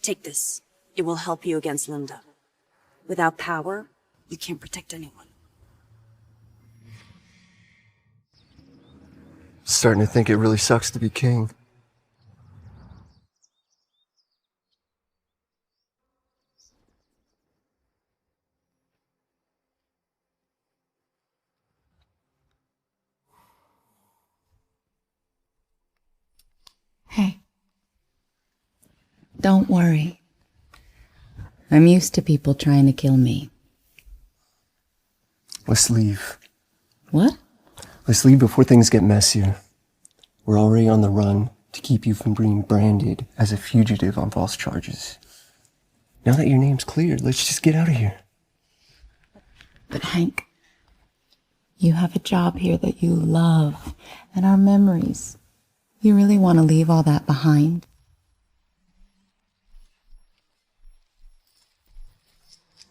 Take this. It will help you against Linda. Without power, you can't protect anyone. Starting to think it really sucks to be king. Hey, don't worry. I'm used to people trying to kill me. Let's leave. What? Let's leave before things get messier. We're already on the run to keep you from being branded as a fugitive on false charges. Now that your name's cleared, let's just get out of here. But Hank, you have a job here that you love, and our memories. You really want to leave all that behind?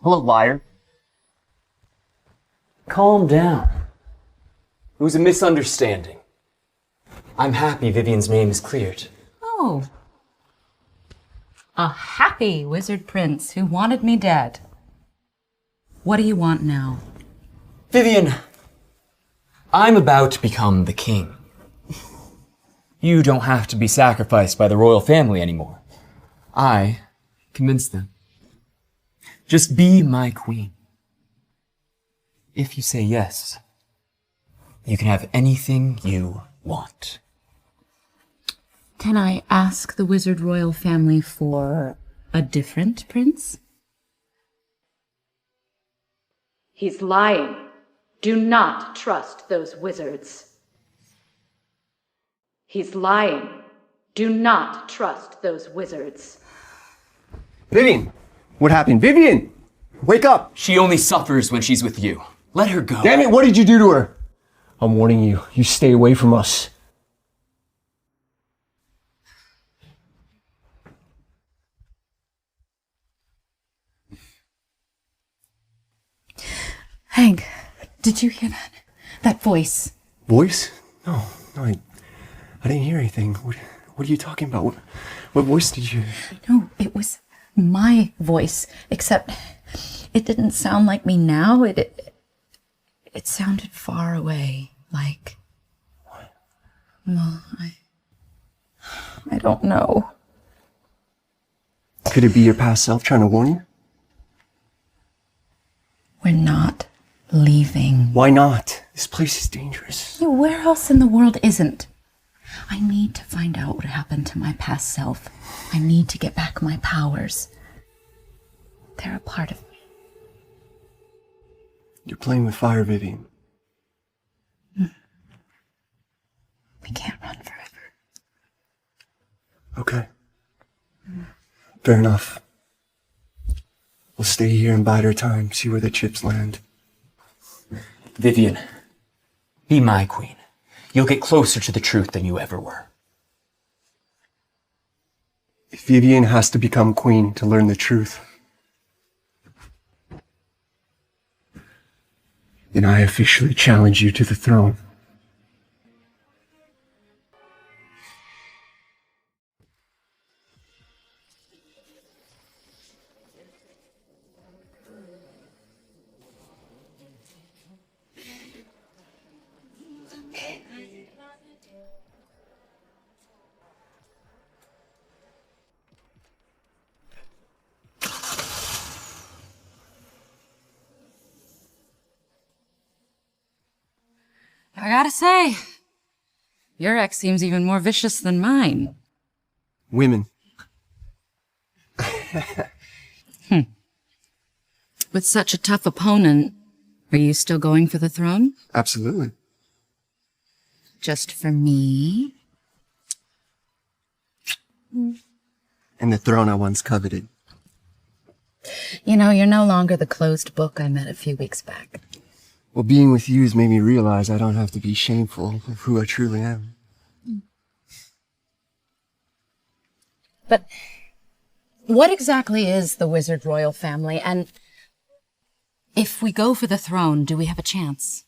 Hello, liar. Calm down. It was a misunderstanding. I'm happy Vivian's name is cleared. Oh. A happy wizard prince who wanted me dead. What do you want now? Vivian, I'm about to become the king. You don't have to be sacrificed by the royal family anymore. I convinced them. Just be my queen. If you say yes, you can have anything you want. Can I ask the wizard royal family for a different prince? He's lying. Do not trust those wizards. He's lying. Do not trust those wizards. Vivian! What happened? Vivian! Wake up! She only suffers when she's with you. Let her go. Damn it, what did you do to her? I'm warning you, you stay away from us. Hank, did you hear that? That voice? Voice? No, I didn't hear anything. What are you talking about? What voice did you... No, it was my voice, except It didn't sound like me now. It sounded far away, like... Well, I don't know. Could it be your past self trying to warn you? We're not leaving. Why not? This place is dangerous. Yeah, where else in the world isn't? I need to find out what happened to my past self. I need to get back my powers. They're a part of me. You're playing with fire, Vivian. We can't run forever. Okay. Fair enough. We'll stay here and bide our time, see where the chips land. Vivian, be my queen. You'll get closer to the truth than you ever were. If Vivian has to become queen to learn the truth, then I officially challenge you to the throne. I gotta say, your ex seems even more vicious than mine. Women. With such a tough opponent, are you still going for the throne? Absolutely. Just for me? And the throne I once coveted. You know, you're no longer the closed book I met a few weeks back. Well, being with you has made me realize I don't have to be shameful of who I truly am. But what exactly is the Wizard Royal family? And if we go for the throne, do we have a chance?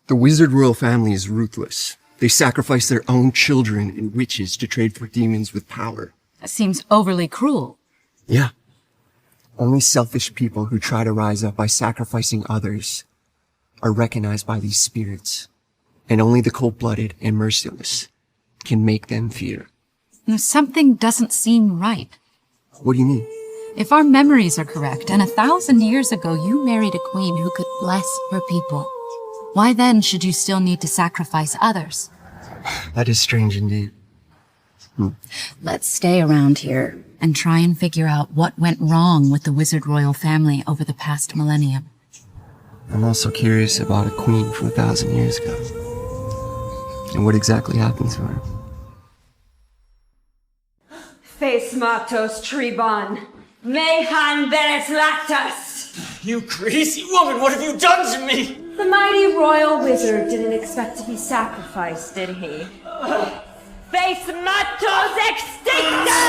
The Wizard Royal family is ruthless. They sacrifice their own children and witches to trade for demons with power. That seems overly cruel. Yeah. Only selfish people who try to rise up by sacrificing others are recognized by these spirits. And only the cold-blooded and merciless can make them fear. Now, something doesn't seem right. What do you mean? If our memories are correct, and 1,000 years ago you married a queen who could bless her people, why then should you still need to sacrifice others? That is strange indeed. Let's stay around here and try and figure out what went wrong with the Wizard Royal family over the past millennium. I'm also curious about a queen from 1,000 years ago. And what exactly happened to her. Face matos tribon, mehan veres lactus. You crazy woman, what have you done to me? The mighty royal wizard didn't expect to be sacrificed, did he? Face matos extinctus!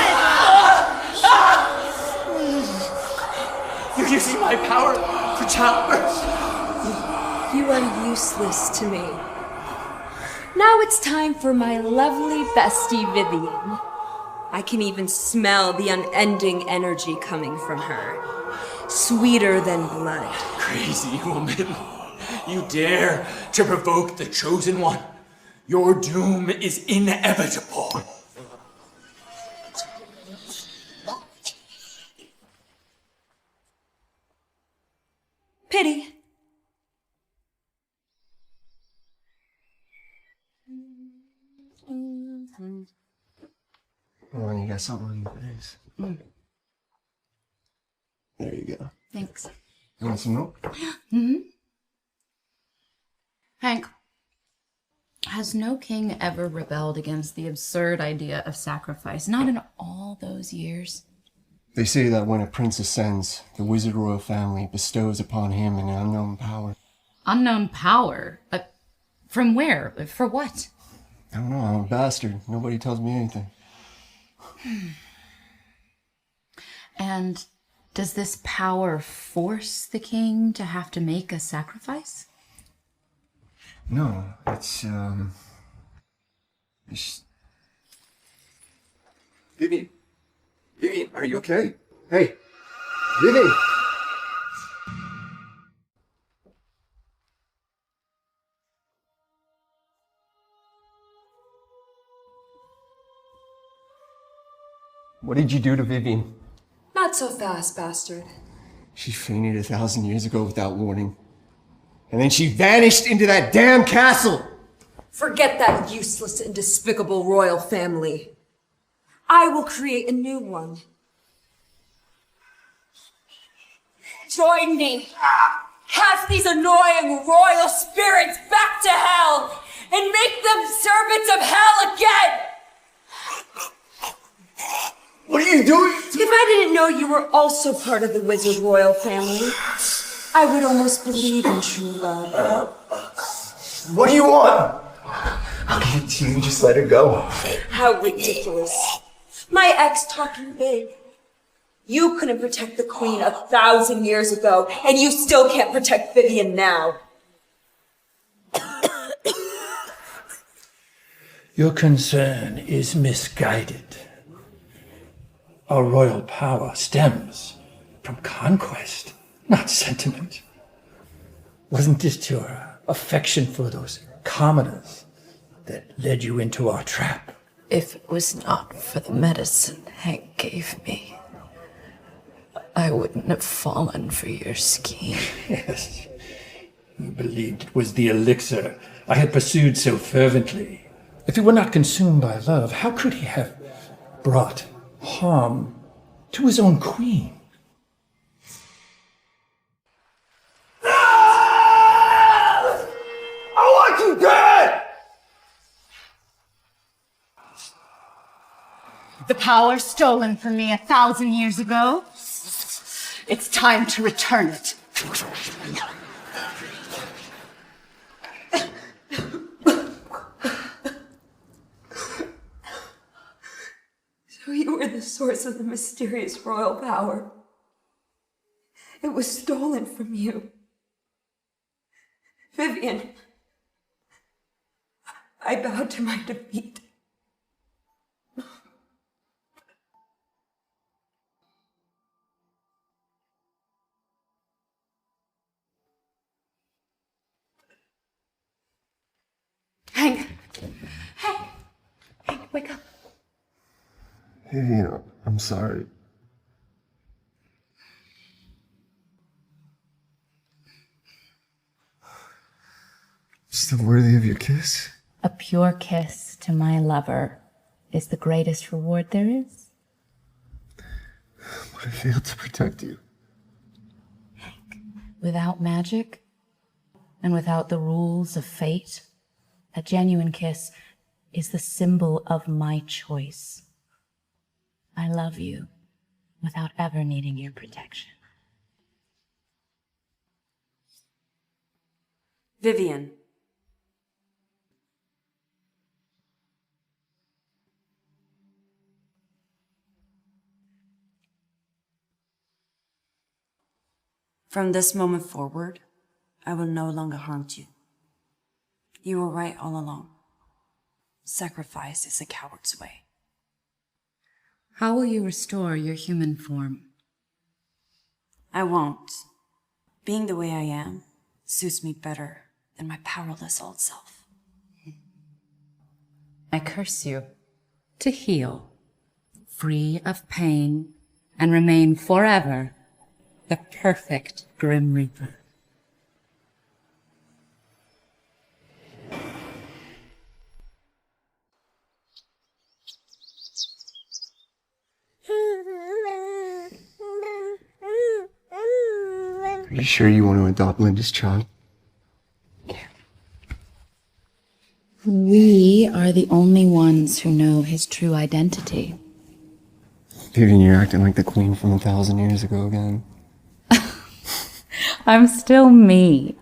You're using my power for childbirth. You are useless to me. Now it's time for my lovely bestie Vivian. I can even smell the unending energy coming from her. Sweeter than blood. Crazy woman. You dare to provoke the chosen one. Your doom is inevitable. Pity. Oh, you got something on your face. There you go. Thanks. You want some milk? Mm-hmm. Hank, has no king ever rebelled against the absurd idea of sacrifice? Not in all those years. They say that when a prince ascends, the Wizard Royal family bestows upon him an unknown power. Unknown power? From where? For what? I don't know, I'm a bastard. Nobody tells me anything. And does this power force the king to have to make a sacrifice? No, it's Vivian, are you okay? Hey, Vivi! What did you do to Vivian? Not so fast, bastard. She fainted 1,000 years ago without warning. And then she vanished into that damn castle! Forget that useless and despicable royal family. I will create a new one. Join me. Cast these annoying royal spirits back to hell and make them servants of hell again! What are you doing? If I didn't know you were also part of the wizard royal family, I would almost believe in true love. What do you want? I'll give it to you, just let her go. How ridiculous. My ex talking big. You couldn't protect the queen 1,000 years ago, and you still can't protect Vivian now. Your concern is misguided. Our royal power stems from conquest, not sentiment. Wasn't it your affection for those commoners that led you into our trap? If it was not for the medicine Hank gave me, I wouldn't have fallen for your scheme. Yes, you believed it was the elixir I had pursued so fervently. If he were not consumed by love, how could he have brought harm to his own queen? I want you dead! The power stolen from me 1,000 years ago. It's time to return it. So you were the source of the mysterious royal power. It was stolen from you. Vivian, I bowed to my defeat. Hank! Hank! Hank, wake up. Vivian, I'm sorry. Still worthy of your kiss? A pure kiss to my lover is the greatest reward there is. But I failed to protect you. Hank, without magic and without the rules of fate, a genuine kiss is the symbol of my choice. I love you without ever needing your protection. Vivian. From this moment forward, I will no longer harm you. You were right all along. Sacrifice is a coward's way. How will you restore your human form? I won't. Being the way I am suits me better than my powerless old self. I curse you to heal, free of pain, and remain forever the perfect Grim Reaper. Are you sure you want to adopt Linda's child? We are the only ones who know his true identity. Vivian, you're acting like the queen from 1,000 years ago again. I'm still me.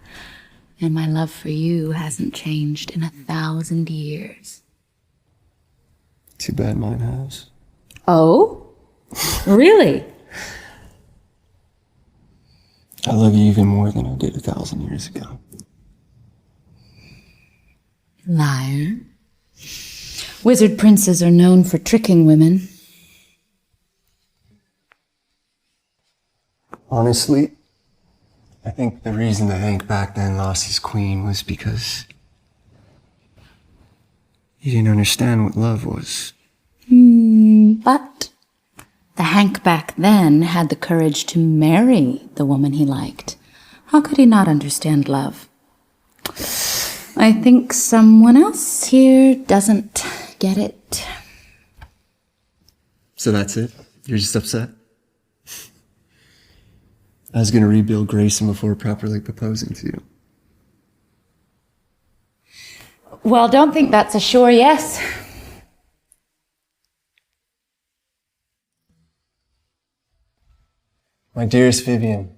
And my love for you hasn't changed in 1,000 years. Too bad mine has. Oh? Really? I love you even more than I did 1,000 years ago. Liar. Wizard princes are known for tricking women. Honestly, I think the reason that Hank back then lost his queen was because he didn't understand what love was. But the Hank back then had the courage to marry the woman he liked. How could he not understand love? I think someone else here doesn't get it. So that's it? You're just upset? I was gonna rebuild Grayson before properly proposing to you. Well, don't think that's a sure yes. My dearest Vivian,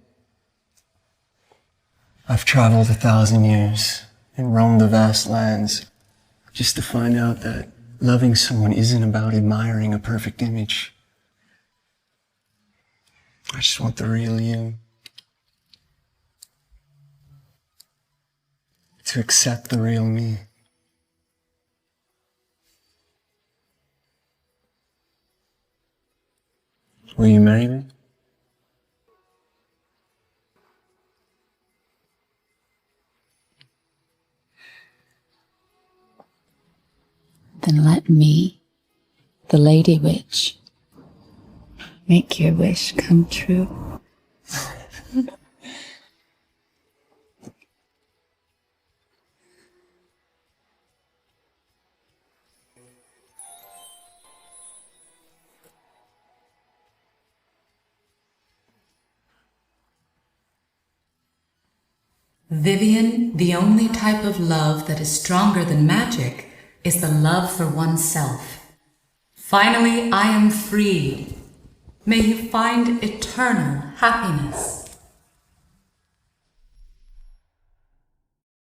I've traveled 1,000 years and roamed the vast lands just to find out that loving someone isn't about admiring a perfect image. I just want the real you. To accept the real me. Will you marry me? Then let me, the Lady Witch, make your wish come true. Vivian, the only type of love that is stronger than magic is the love for oneself. Finally, I am free. May you find eternal happiness.